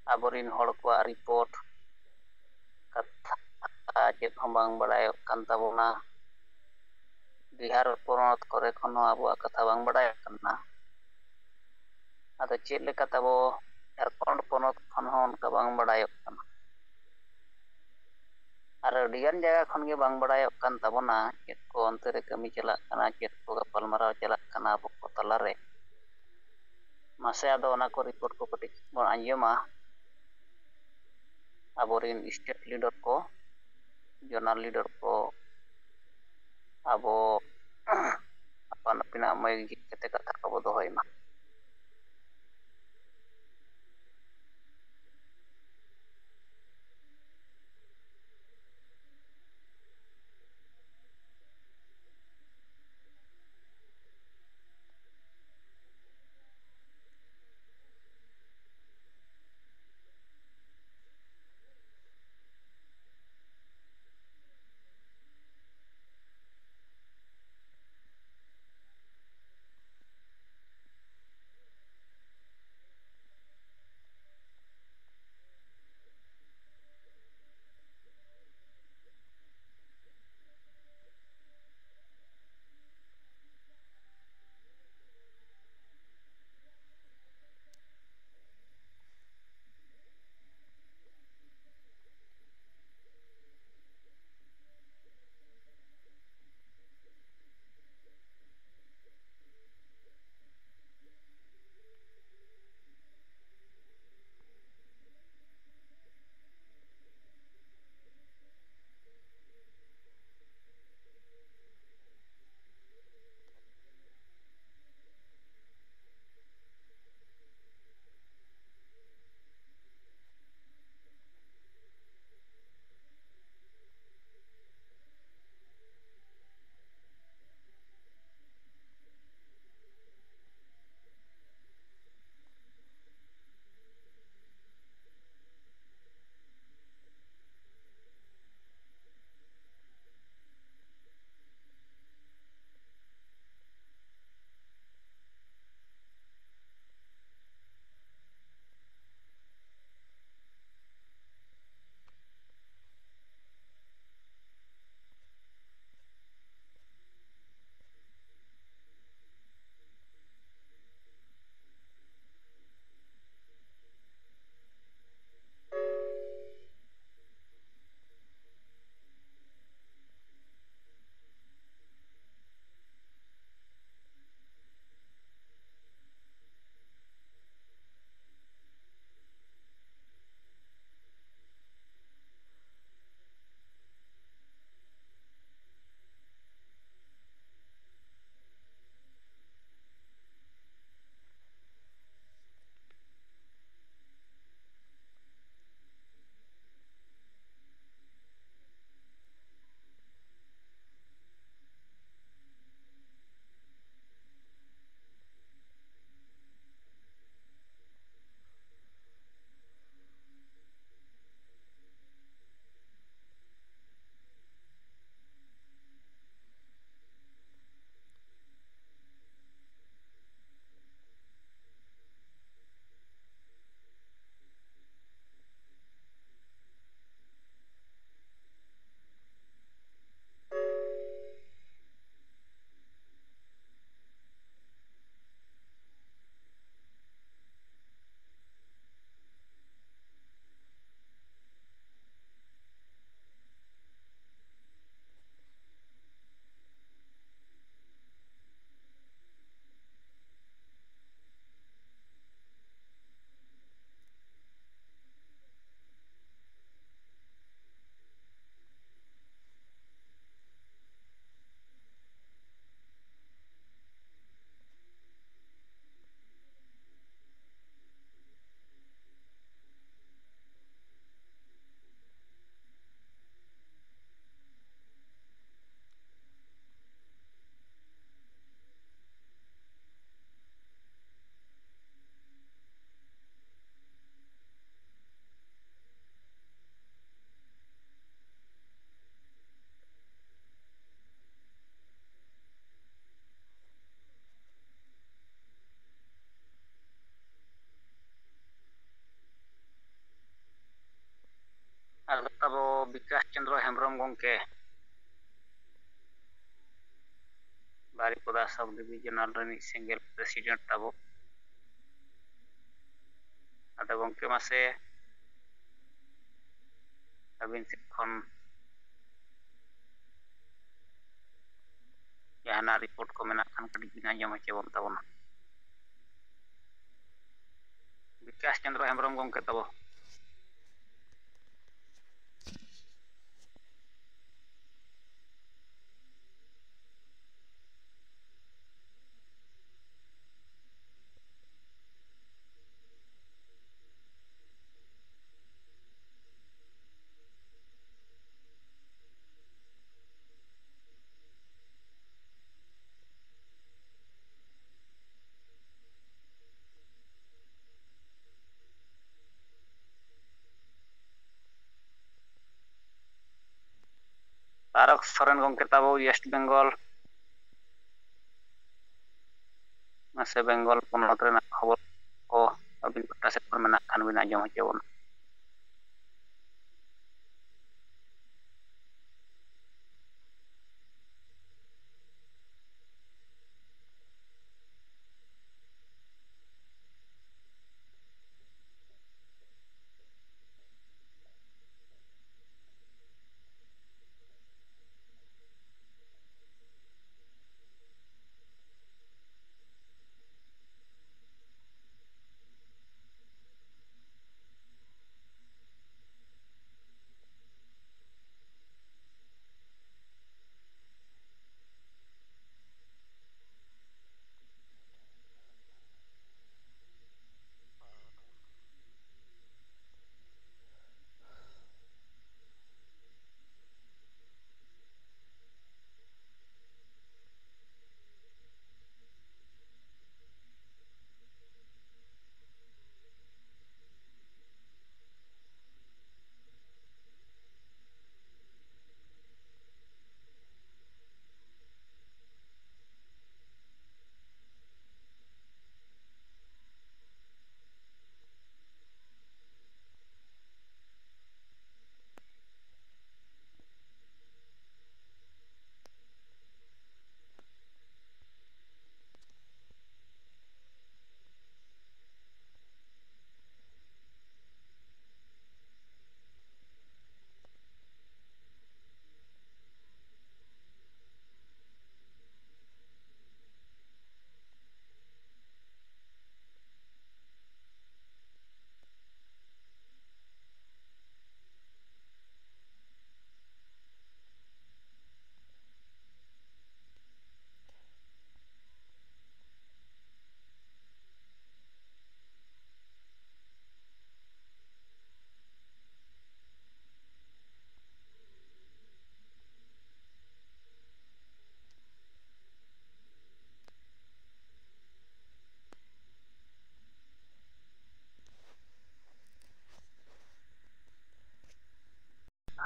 अबोरिन हड़ को रिपोर्ट कथा चेत हम बांग बड़ाय कान ताबोना बिहार पोनत करे खनो अब कथा बांग बड़ाय कना अदो चेत लेका ताबो झारखंड पोनत खन हो उनका बांग बड़ाय कना और अडिगान जगह खन गे बांग बड़ाय कान ताबोना चेत को अंते रे कमी चला कना चेत को गपालमाराव चला कना अब को तला रे मासे आदो ओना को रिपोर्ट को कटी बन आंजमा अबोरिन स्टेट लीडर को जोनल लीडर को अबो अपन अपना मय कते कथा को दोहय मा ᱪᱚᱱᱫᱨᱚ ᱦᱮᱢᱵᱨᱚᱢ ᱜᱚᱢᱠᱮ ᱵᱟᱨᱤᱯᱚᱫᱟ ᱥᱟᱵ ᱰᱤᱵᱷᱤᱡᱚᱱᱟᱞ ᱨᱤᱱᱤᱡ ᱥᱤᱝᱜᱮᱞ ᱯᱨᱮᱥᱤᱰᱮন্ᱴ ᱛᱟᱵᱚ ᱟᱫᱚ ᱜᱚᱢᱠᱮ ᱢᱟᱥᱮ ᱟᱹᱵᱤᱱ ᱥᱮᱫ ᱠᱷᱚᱱ ᱡᱟᱦᱟᱱᱟᱜ ᱨᱤᱯᱳর্ট ᱠᱚ ᱢᱮᱱᱟᱜ ᱠᱷᱟᱱ ᱠᱟᱹᱴᱤᱡ ᱵᱤᱱ ᱟᱸᱡᱚᱢ ᱦᱚᱪᱚᱵᱚᱱ ᱛᱟᱵᱚᱱᱟ ᱵᱤᱠᱟᱥ ᱪᱚᱱᱫᱨᱚ ᱦᱮᱢᱵᱨᱚᱢ ᱜᱚᱢᱠᱮ ᱛᱟᱵᱚ তারক সরেন গমকে তাবো ওয়েস্ট বেঙ্গল ᱢᱟᱥᱮ ᱵᱮᱝᱜᱚᱞ ᱯᱚᱱᱚᱛ ᱨᱮᱱᱟᱜ ᱠᱷᱚᱵᱚᱨ ᱠᱚ ᱟᱹᱵᱤᱱ ᱯᱟᱦᱴᱟ ᱥᱮᱫ ᱠᱷᱚᱱ ᱢᱮᱱᱟᱜ ᱠᱷᱟᱱ ᱵᱤᱱ ᱟᱸᱡᱚᱢ ᱦᱚᱪᱚ ᱵᱚᱱᱟ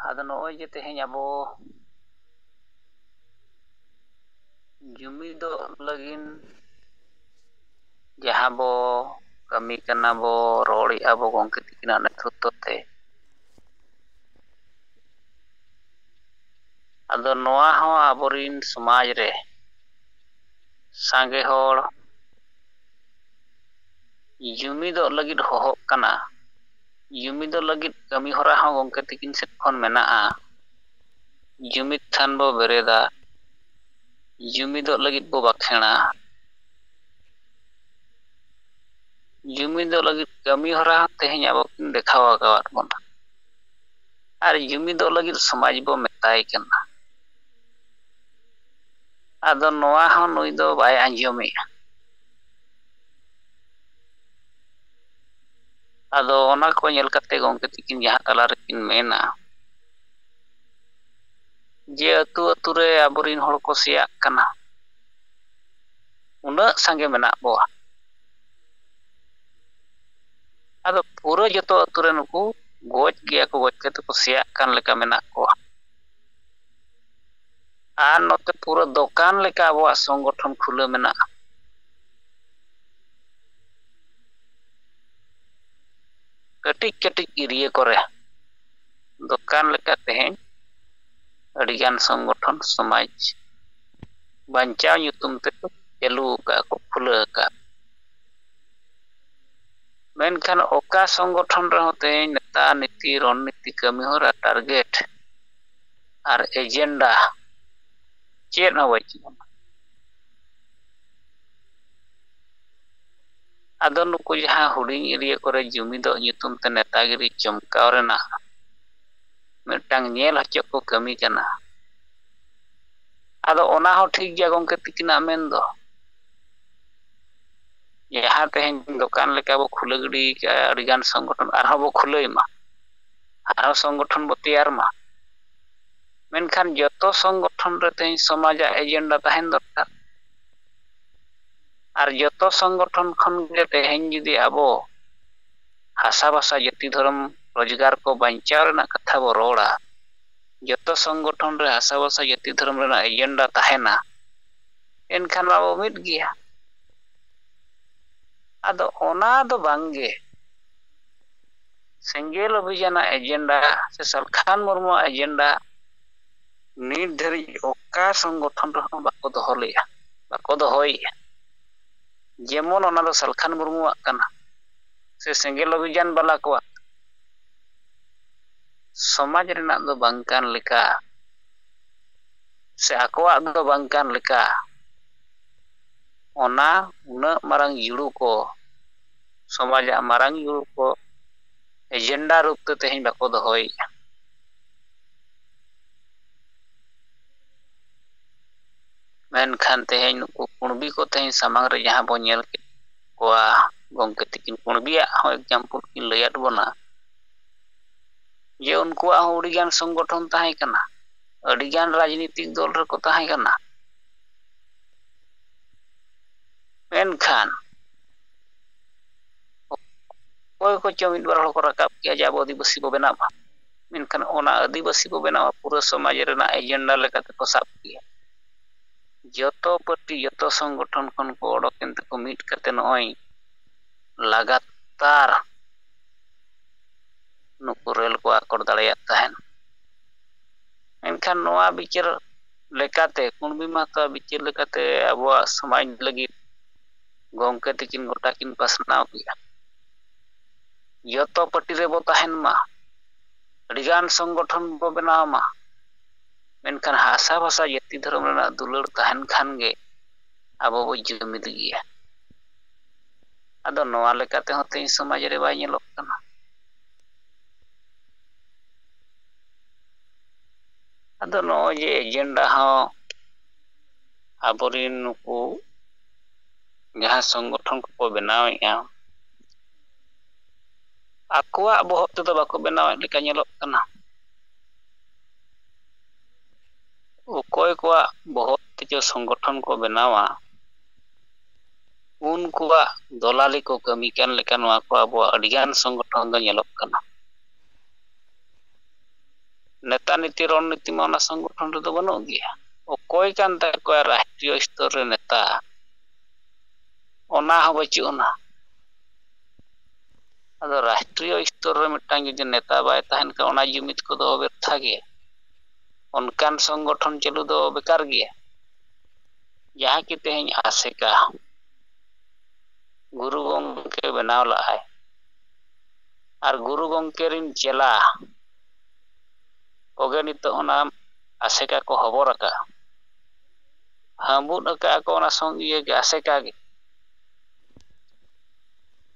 ᱟᱫᱚ ᱱᱚᱜᱼᱚᱭ ᱡᱮ ᱛᱮᱦᱮᱧ ᱟᱵᱚ ᱡᱩᱢᱤᱫᱚᱜ ᱞᱟᱹᱜᱤᱫ ᱡᱟᱦᱟᱸ ᱵᱚ ᱠᱟᱹᱢᱤ ᱠᱟᱱᱟ ᱵᱚ ᱨᱚᱲᱮᱜᱼᱟ ᱵᱚ ᱜᱚᱢᱠᱮ ᱛᱤᱠᱤᱱᱟᱜ ᱱᱮᱛᱨᱚᱛᱛᱚ ᱛᱮ ᱟᱫᱚ ᱱᱚᱣᱟ ᱦᱚᱸ ᱟᱵᱚᱨᱤᱱ ᱥᱚᱢᱟᱡᱽ ᱨᱮ ᱥᱟᱸᱜᱮ ᱦᱚᱲ ᱡᱩᱢᱤᱫᱚᱜ ᱞᱟᱹᱜᱤᱫ ᱦᱚᱦᱚᱜ ᱠᱟᱱᱟ ᱡᱩᱢᱤᱫᱚᱜ ᱞᱟᱹᱜᱤᱫ ᱠᱟᱹᱢᱤ ᱦᱚᱨᱟ ᱦᱚᱸ ᱜᱚᱢᱠᱮ ᱛᱤᱠᱤᱱ ᱥᱮᱫ ᱠᱷᱚᱱ ᱢᱮᱱᱟᱜᱼᱟ ᱡᱩᱢᱤᱫ ᱛᱷᱟᱱ ᱵᱚ ᱵᱮᱨᱮᱫᱟ ᱡᱩᱢᱤᱫᱚᱜ ᱞᱟᱹᱜᱤᱫ ᱵᱚ ᱵᱟᱠᱷᱮᱲᱟ ᱡᱩᱢᱤᱫᱚᱜ ᱞᱟᱹᱜᱤᱫ ᱠᱟᱹᱢᱤ ᱦᱚᱨᱟ ᱦᱚᱸ ᱛᱮᱦᱮᱧ ᱟᱵᱚ ᱠᱤᱱ ᱫᱮᱠᱷᱟᱣ ᱟᱠᱟᱫ ᱵᱚᱱᱟ ᱟᱨ ᱡᱩᱢᱤᱫᱚᱜ ᱞᱟᱹᱜᱤᱫ ᱥᱚᱢᱟᱡᱽ ᱵᱚ ᱢᱮᱛᱟᱭ ᱠᱟᱱᱟ ᱟᱫᱚ ᱱᱚᱣᱟ ᱦᱚᱸ ᱱᱩᱭ ᱫᱚ ᱵᱟᱭ ᱟᱸᱡᱚᱢᱮᱜᱼᱟ ᱟᱫᱚ ᱚᱱᱟ ᱠᱚ ᱧᱮᱞ ᱠᱟᱛᱮ ᱜᱚᱢᱠᱮ ᱛᱤᱠᱤᱱ ᱡᱟᱦᱟᱸ ᱛᱟᱞᱟ ᱨᱮᱠᱤᱱ ᱢᱮᱱᱟ ᱡᱮ ᱟᱹᱛᱩ ᱟᱹᱛᱩ ᱨᱮ ᱟᱵᱚᱨᱤᱱ ᱦᱚᱲ ᱠᱚ ᱥᱮᱭᱟᱜ ᱠᱟᱱᱟ ᱩᱱᱟᱹᱜ ᱥᱟᱸᱜᱮ ᱢᱮᱱᱟᱜ ᱵᱚᱣᱟ ᱟᱫᱚ ᱯᱩᱨᱟᱹ ᱡᱚᱛᱚ ᱟᱹᱛᱩ ᱨᱮ ᱱᱩᱠᱩ ᱜᱚᱡ ᱜᱮᱭᱟ ᱠᱚ ᱜᱚᱡ ᱠᱟᱛᱮ ᱠᱚ ᱥᱮᱭᱟᱜ ᱠᱟᱱ ᱞᱮᱠᱟ ᱢᱮᱱᱟᱜ ᱠᱚᱣᱟ ᱟᱨ ᱱᱚᱛᱮ ᱯᱩᱨᱟᱹ ᱫᱚᱠᱟᱱ ᱞᱮᱠᱟ ᱟᱵᱚᱣᱟᱜ ᱥᱚᱝᱜᱚᱴᱷᱚᱱ ᱠᱷᱩᱞᱟᱹᱣ ᱢᱮᱱᱟᱜᱼᱟ ᱠᱟᱹᱴᱤᱡ ᱠᱟᱹᱴᱤᱡ ᱮᱨᱤᱭᱟᱹ ᱠᱚᱨᱮ ᱫᱚᱠᱟᱱ ᱞᱮᱠᱟ ᱛᱮᱦᱮᱧ ᱟᱹᱰᱤᱜᱟᱱ ᱥᱚᱝᱜᱚᱴᱷᱚᱱ ᱥᱚᱢᱟᱡᱽ ᱵᱟᱧᱪᱟᱣ ᱧᱩᱛᱩᱢ ᱛᱮᱠᱚ ᱪᱟᱹᱞᱩ ᱟᱠᱟᱫ ᱠᱚ ᱠᱷᱩᱞᱟᱹᱣ ᱟᱠᱟᱫ ᱢᱮᱱᱠᱷᱟन ᱚᱠᱟ ᱥᱚᱝᱜᱚᱴᱷᱚᱱ ᱨᱮᱦᱚᱸ ᱛᱮᱦᱮᱧ ᱱᱮᱛᱟ ᱱᱤᱛᱤ ᱨᱚᱲᱱᱤᱛᱤ ᱠᱟᱹᱢᱤᱦᱚᱨᱟ ᱴᱟᱨᱜᱮᱴ ᱟᱨ ᱮᱡᱮন্ডᱟ ᱪᱮᱫ ᱦᱚᱸ ᱵᱟᱹᱪᱩᱜᱼᱟ ᱟᱫᱚ ᱱᱩᱠᱩ ᱡᱟᱦᱟᱸ ᱦᱩᱰᱤᱧ ᱮᱨᱤᱭᱟ ᱠᱚᱨᱮ ᱡᱩᱢᱤᱫᱚᱜ ᱧᱩᱛᱩᱢ ᱛᱮ ᱱᱮᱛᱟᱜᱤᱨᱤ ᱪᱚᱢᱠᱟᱣ ᱨᱮᱱᱟᱜ ᱢᱤᱫᱴᱟᱝ ᱧᱮᱞ ᱦᱚᱪᱚ ᱠᱚ ᱠᱟᱹᱢᱤ ᱠᱟᱱᱟ ᱟᱫᱚ ᱚᱱᱟ ᱦᱚᱸ ᱴᱷᱤᱠ ᱜᱮᱭᱟ ᱜᱚᱝᱠᱮ ᱛᱤᱠᱤᱱᱟᱜ ᱢᱮᱱ ᱫᱚ ᱡᱟᱦᱟᱸ ᱛᱮᱦᱮᱧ ᱫᱚᱠᱟᱱ ᱞᱮᱠᱟ ᱵᱚ ᱠᱷᱩᱞᱟᱹᱣ ᱜᱤᱰᱤ ᱠᱟᱜᱼᱟ ᱟᱹᱰᱤᱜᱟᱱ ᱥᱚᱝᱜᱚᱴᱷᱚᱱ ᱟᱨᱦᱚᱸ ᱵᱚ ᱠᱷᱩᱞᱟᱹᱣ ᱢᱟ ᱟᱨᱦᱚᱸ ᱥᱚᱝᱜᱚᱴᱷᱚᱱ ᱵᱚ ᱛᱮᱭᱟᱨ ᱢᱟ ᱢᱮᱱᱠᱷᱟन ᱡᱚᱛᱚ ᱥᱚᱝᱜᱚᱴᱷᱚᱱ ᱨᱮ ᱛᱮᱦᱮᱧ ᱥᱚᱢᱟᱡᱟᱜ ᱮᱡᱮন্ডᱟ ᱛᱟᱦᱮᱱ ᱫᱚᱨᱠᱟর ᱟᱨ ᱡᱚᱛᱚ ᱥᱚᱝᱜᱚᱴᱷᱚᱱ ᱠᱷᱚᱱ ᱜᱮ ᱛᱮᱦᱮᱧ ᱡᱩᱫᱤ ᱟᱵᱚ ᱦᱟᱥᱟ ᱵᱷᱟᱥᱟ ᱡᱟᱹᱛᱤ ᱫᱷᱚᱨᱚᱢ ᱨᱳᱡᱽᱜᱟᱨ ᱠᱚ ᱵᱟᱧᱪᱟᱣ ᱨᱮᱱᱟᱜ ᱠᱟᱛᱷᱟ ᱵᱚ ᱨᱚᱲᱟ ᱡᱚᱛᱚ ᱥᱚᱝᱜᱚᱴᱷᱚᱱ ᱨᱮ ᱦᱟᱥᱟ ᱵᱷᱟᱥᱟ ᱡᱟᱹᱛᱤ ᱫᱷᱚᱨᱚᱢ ᱨᱮᱱᱟᱜ ᱮᱡᱮন্ডᱟ ᱛᱟᱦᱮᱱᱟ ᱮᱱᱠᱷᱟᱱ ᱢᱟᱵᱚ ᱢᱤᱫ ᱜᱮᱭᱟ ᱟᱫᱚ ᱚᱱᱟ ᱫᱚ ᱵᱟᱝᱜᱮ ᱥᱮᱸᱜᱮᱞ ᱚᱵᱷᱤᱡᱟᱱᱟᱜ ᱮᱡᱮন্ডᱟ ᱥᱮ ᱥᱟᱞᱠᱷᱟᱱ ᱢᱩᱨᱢᱩᱣᱟᱜ ᱮᱡᱮন্ডᱟ ᱱᱤᱛ ᱫᱷᱟᱹᱨᱤᱡ ᱚᱠᱟ ᱥᱚᱝᱜᱚᱴᱷᱚᱱ ᱨᱮᱦᱚᱸ ᱵᱟᱠᱚ ᱫᱚᱦᱚ ᱞᱮᱜᱼᱟ ᱵᱟᱠᱚ ᱫᱚᱦᱚᱭᱮᱜᱼᱟ ᱡᱮᱢᱚᱱ ᱚᱱᱟ ᱫᱚ ᱥᱟᱞᱠᱷᱟᱱ ᱢᱩᱨᱢᱩᱣᱟᱜ ᱠᱟᱱᱟ ᱥᱮ ᱥᱮᱸᱜᱮᱞ ᱚᱵᱷᱤᱡᱟᱱ ᱵᱟᱞᱟ ᱠᱚᱣᱟᱜ ᱥᱚᱢᱟᱡᱽ ᱨᱮᱱᱟᱜ ᱫᱚ ᱵᱟᱝ ᱠᱟᱱ ᱞᱮᱠᱟ ᱥᱮ ᱟᱠᱚᱣᱟᱜ ᱫᱚ ᱵᱟᱝ ᱠᱟᱱ ᱞᱮᱠᱟ ᱚᱱᱟ ᱩᱱᱟᱹᱜ ᱢᱟᱨᱟᱝ ᱡᱩᱲᱩ ᱠᱚ ᱥᱚᱢᱟᱡᱟᱜ ᱢᱟᱨᱟᱝ ᱡᱩᱲᱩ ᱠᱚ ᱮᱡᱮন্ডᱟ ᱨᱩᱯ ᱛᱮ ᱛᱮᱦᱮᱧ ᱵᱟᱠᱚ ᱫᱚᱦᱚᱭᱮᱜᱼᱟ ᱢᱮᱱᱠᱷᱟन ᱛᱮᱦᱮᱧ ᱱᱩᱠᱩ ᱠᱩᱬᱵᱤ ᱠᱚ ᱛᱮᱦᱮᱧ ᱥᱟᱢᱟᱝ ᱨᱮ ᱡᱟᱦᱟᱸ ᱵᱚᱱ ᱧᱮᱞ ᱠᱮᱫ ᱠᱚᱣᱟ ᱜᱚᱝᱠᱮ ᱛᱤᱠᱤᱱ ᱠᱩᱬᱵᱤᱭᱟᱜ ᱦᱚᱸ एग्जांपल ᱠᱤᱱ ᱞᱟᱹᱭᱟᱫ ᱵᱚᱱᱟ ᱡᱮ ᱩᱱᱠᱩᱣᱟᱜ ᱦᱚᱸ ᱟᱹᱰᱤᱜᱟᱱ ᱥᱚᱝᱜᱚᱴᱷᱚᱱ ᱛᱟᱦᱮᱸ ᱠᱟᱱᱟ ᱟᱹᱰᱤᱜᱟᱱ ᱨᱟᱡᱽᱱᱤᱛᱤᱠ ᱫᱚᱞ ᱨᱮᱠᱚ ᱛᱟᱦᱮᱸ ᱠᱟᱱᱟ ᱢᱮᱱᱠᱷᱟन ᱚᱠᱚᱭ ᱠᱚᱪᱚ ᱢᱤᱫ ᱵᱟᱨ ᱦᱚᱲ ᱠᱚ ᱨᱟᱠᱟᱵ ᱠᱮᱜᱼᱟ ᱡᱮ ᱟᱵᱚ ᱟᱹᱫᱤᱵᱟᱹᱥᱤ ᱵᱚ ᱵᱮᱱᱟᱣᱟ ᱢᱮᱱᱠᱷᱟन ᱚᱱᱟ ᱟᱹᱫᱤᱵᱟᱹᱥᱤ ᱵᱚ ᱵᱮᱱᱟᱣᱟ ᱯᱩᱨᱟᱹ ᱥᱚᱢᱟᱡᱽ ᱨᱮᱱᱟᱜ ᱮᱡᱮন্ডᱟ ᱞᱮᱠᱟᱛᱮᱠᱚ ᱥᱟᱵ ᱠᱮᱜᱼᱟ ᱡᱚᱛᱚ ᱯᱟᱹᱴᱤ ᱡᱚᱛᱚ ᱥᱚᱝᱜᱚᱴᱷᱚᱱ ᱠᱷᱚᱱ ᱠᱚ ᱚᱰᱚᱠ ᱮᱱ ᱛᱮᱠᱚ ᱢᱤᱫ ᱠᱟᱛᱮ ᱱᱚᱜᱼᱚᱭ ᱞᱟᱜᱟᱛᱟᱨ ᱱᱩᱠᱩ ᱨᱮᱹᱞ ᱠᱚ ᱟᱠᱚᱴ ᱫᱟᱲᱮᱭᱟᱜ ᱛᱟᱦᱮᱱ ᱢᱮᱱᱠᱷᱟन ᱱᱚᱣᱟ ᱵᱤᱪᱟᱹᱨ ᱞᱮᱠᱟᱛᱮ ᱠᱩᱬᱵᱤ ᱢᱟᱦᱟᱛᱚ ᱵᱤᱪᱟᱹᱨ ᱞᱮᱠᱟᱛᱮ ᱟᱵᱚᱣᱟᱜ ᱥᱚᱢᱟᱡᱽ ᱞᱟᱹᱜᱤᱫ ᱜᱚᱝᱠᱮ ᱛᱤᱠᱤᱱ ᱜᱚᱴᱟ ᱠᱤᱱ ᱯᱟᱥᱱᱟᱣ ᱠᱮᱜᱼᱟ ᱡᱚᱛᱚ ᱯᱟᱹᱴᱤ ᱨᱮᱵᱚ ᱛᱟᱦᱮᱱ ᱢᱟ ᱟᱹᱰᱤᱜᱟᱱ ᱥᱚᱝᱜᱚᱴᱷᱚᱱ ᱵᱚ ᱵᱮᱱᱟᱣ ᱢᱟ ᱢᱮᱱᱠᱷᱟन ᱦᱟᱥᱟ ᱵᱷᱟᱥᱟ ᱡᱟᱹᱛᱤ ᱫᱷᱚᱨᱚᱢ ᱨᱮᱱᱟᱜ ᱫᱩᱞᱟᱹᱲ ᱛᱟᱦᱮᱱ ᱠᱷᱟᱱ ᱜᱮ ᱟᱵᱚ ᱵᱚ ᱡᱩᱢᱤᱫ ᱜᱮᱭᱟ ᱟᱫᱚ ᱱᱚᱣᱟ ᱞᱮᱠᱟ ᱛᱮᱦᱚᱸ ᱛᱮᱦᱮᱧ ᱥᱚᱢᱟᱡᱽ ᱨᱮ ᱵᱟᱭ ᱧᱮᱞᱚᱜ ᱠᱟᱱᱟ ᱟᱫᱚ ᱱᱚᱜᱼᱚᱭ ᱡᱮ ᱮᱡᱮন্ডᱟ ᱦᱚᱸ ᱟᱵᱚᱨᱤᱱ ᱱᱩᱠᱩ ᱡᱟᱦᱟᱸ ᱥᱚᱝᱜᱚᱴᱷᱚᱱ ᱠᱚᱠᱚ ᱵᱮᱱᱟᱣᱮᱜᱼᱟ ᱟᱠᱚᱣᱟᱜ ᱵᱚᱦᱚᱜ ᱛᱮᱫᱚ ᱵᱟᱠᱚ ᱵᱮᱱᱟᱣᱮᱫ ᱞᱮᱠᱟ ᱧᱮᱞᱚᱜ ᱠᱟᱱᱟ ᱚᱠᱚᱭ ᱠᱚᱣᱟᱜ ᱵᱚᱦᱚᱜ ᱛᱮᱪᱚ ᱥᱚᱝᱜᱚᱴᱷᱚᱱ ᱠᱚ ᱵᱮᱱᱟᱣᱟ ᱩᱱᱠᱩᱣᱟᱜ ᱫᱚᱞᱟᱞᱤ ᱠᱚ ᱠᱟᱹᱢᱤ ᱠᱟᱱ ᱞᱮᱠᱟ ᱱᱚᱣᱟ ᱠᱚ ᱟᱵᱚᱣᱟᱜ ᱟᱹᱰᱤᱜᱟᱱ ᱥᱚᱝᱜᱚᱴᱷᱚᱱ ᱫᱚ ᱧᱮᱞᱚᱜ ᱠᱟᱱᱟ ᱱᱮᱛᱟ ᱱᱤᱛᱤ ᱨᱚᱲᱱᱤᱛᱤ ᱢᱟ ᱚᱱᱟ ᱥᱚᱝᱜᱚᱴᱷᱚᱱ ᱨᱮᱫᱚ ᱵᱟᱹᱱᱩᱜ ᱜᱮᱭᱟ ᱚᱠᱚᱭ ᱠᱟᱱ ᱛᱟᱠᱚᱣᱟ ᱨᱟᱥᱴᱨᱤᱭᱚ ᱥᱛᱚᱨ ᱨᱮ ᱱᱮᱛᱟ ᱚᱱᱟ ᱦᱚᱸ ᱵᱟᱹᱪᱩᱜ ᱟᱱᱟ ᱟᱫᱚ ᱨᱟᱥᱴᱨᱤᱭᱚ ᱥᱛᱚᱨ ᱨᱮ ᱢᱤᱫᱴᱟᱝ ᱡᱩᱫᱤ ᱱᱮᱛᱟ ᱵᱟᱭ ᱛᱟᱦᱮᱱ ᱠᱷᱟᱱ ᱚᱱᱟ ᱡᱩᱢᱤᱫ ᱠᱚᱫᱚ ᱵᱮᱨᱛᱷᱟ ᱜᱮᱭᱟ ᱚᱱᱠᱟᱱ ᱥᱚᱝᱜᱚᱴᱷᱚᱱ ᱪᱟᱹᱞᱩ ᱫᱚ ᱵᱮᱠᱟᱨ ᱜᱮᱭᱟ ᱡᱟᱦᱟᱸ ᱠᱤ ᱛᱮᱦᱮᱧ ᱟᱥᱮᱠᱟ ᱜᱩᱨᱩ ᱜᱚᱝᱠᱮ ᱵᱮᱱᱟᱣ ᱞᱟᱜᱼᱟᱭ ᱟᱨ ᱜᱩᱨᱩ ᱜᱚᱝᱠᱮ ᱨᱤᱱ ᱪᱮᱞᱟ ᱠᱚᱜᱮ ᱱᱤᱛᱚᱜ ᱚᱱᱟ ᱟᱥᱮᱠᱟ ᱠᱚ ᱦᱚᱵᱚᱨ ᱟᱠᱟᱜᱼᱟ ᱦᱟᱺᱵᱩᱫ ᱟᱠᱟᱜᱼᱟ ᱠᱚ ᱚᱱᱟ ᱟᱥᱮᱠᱟ ᱜᱮ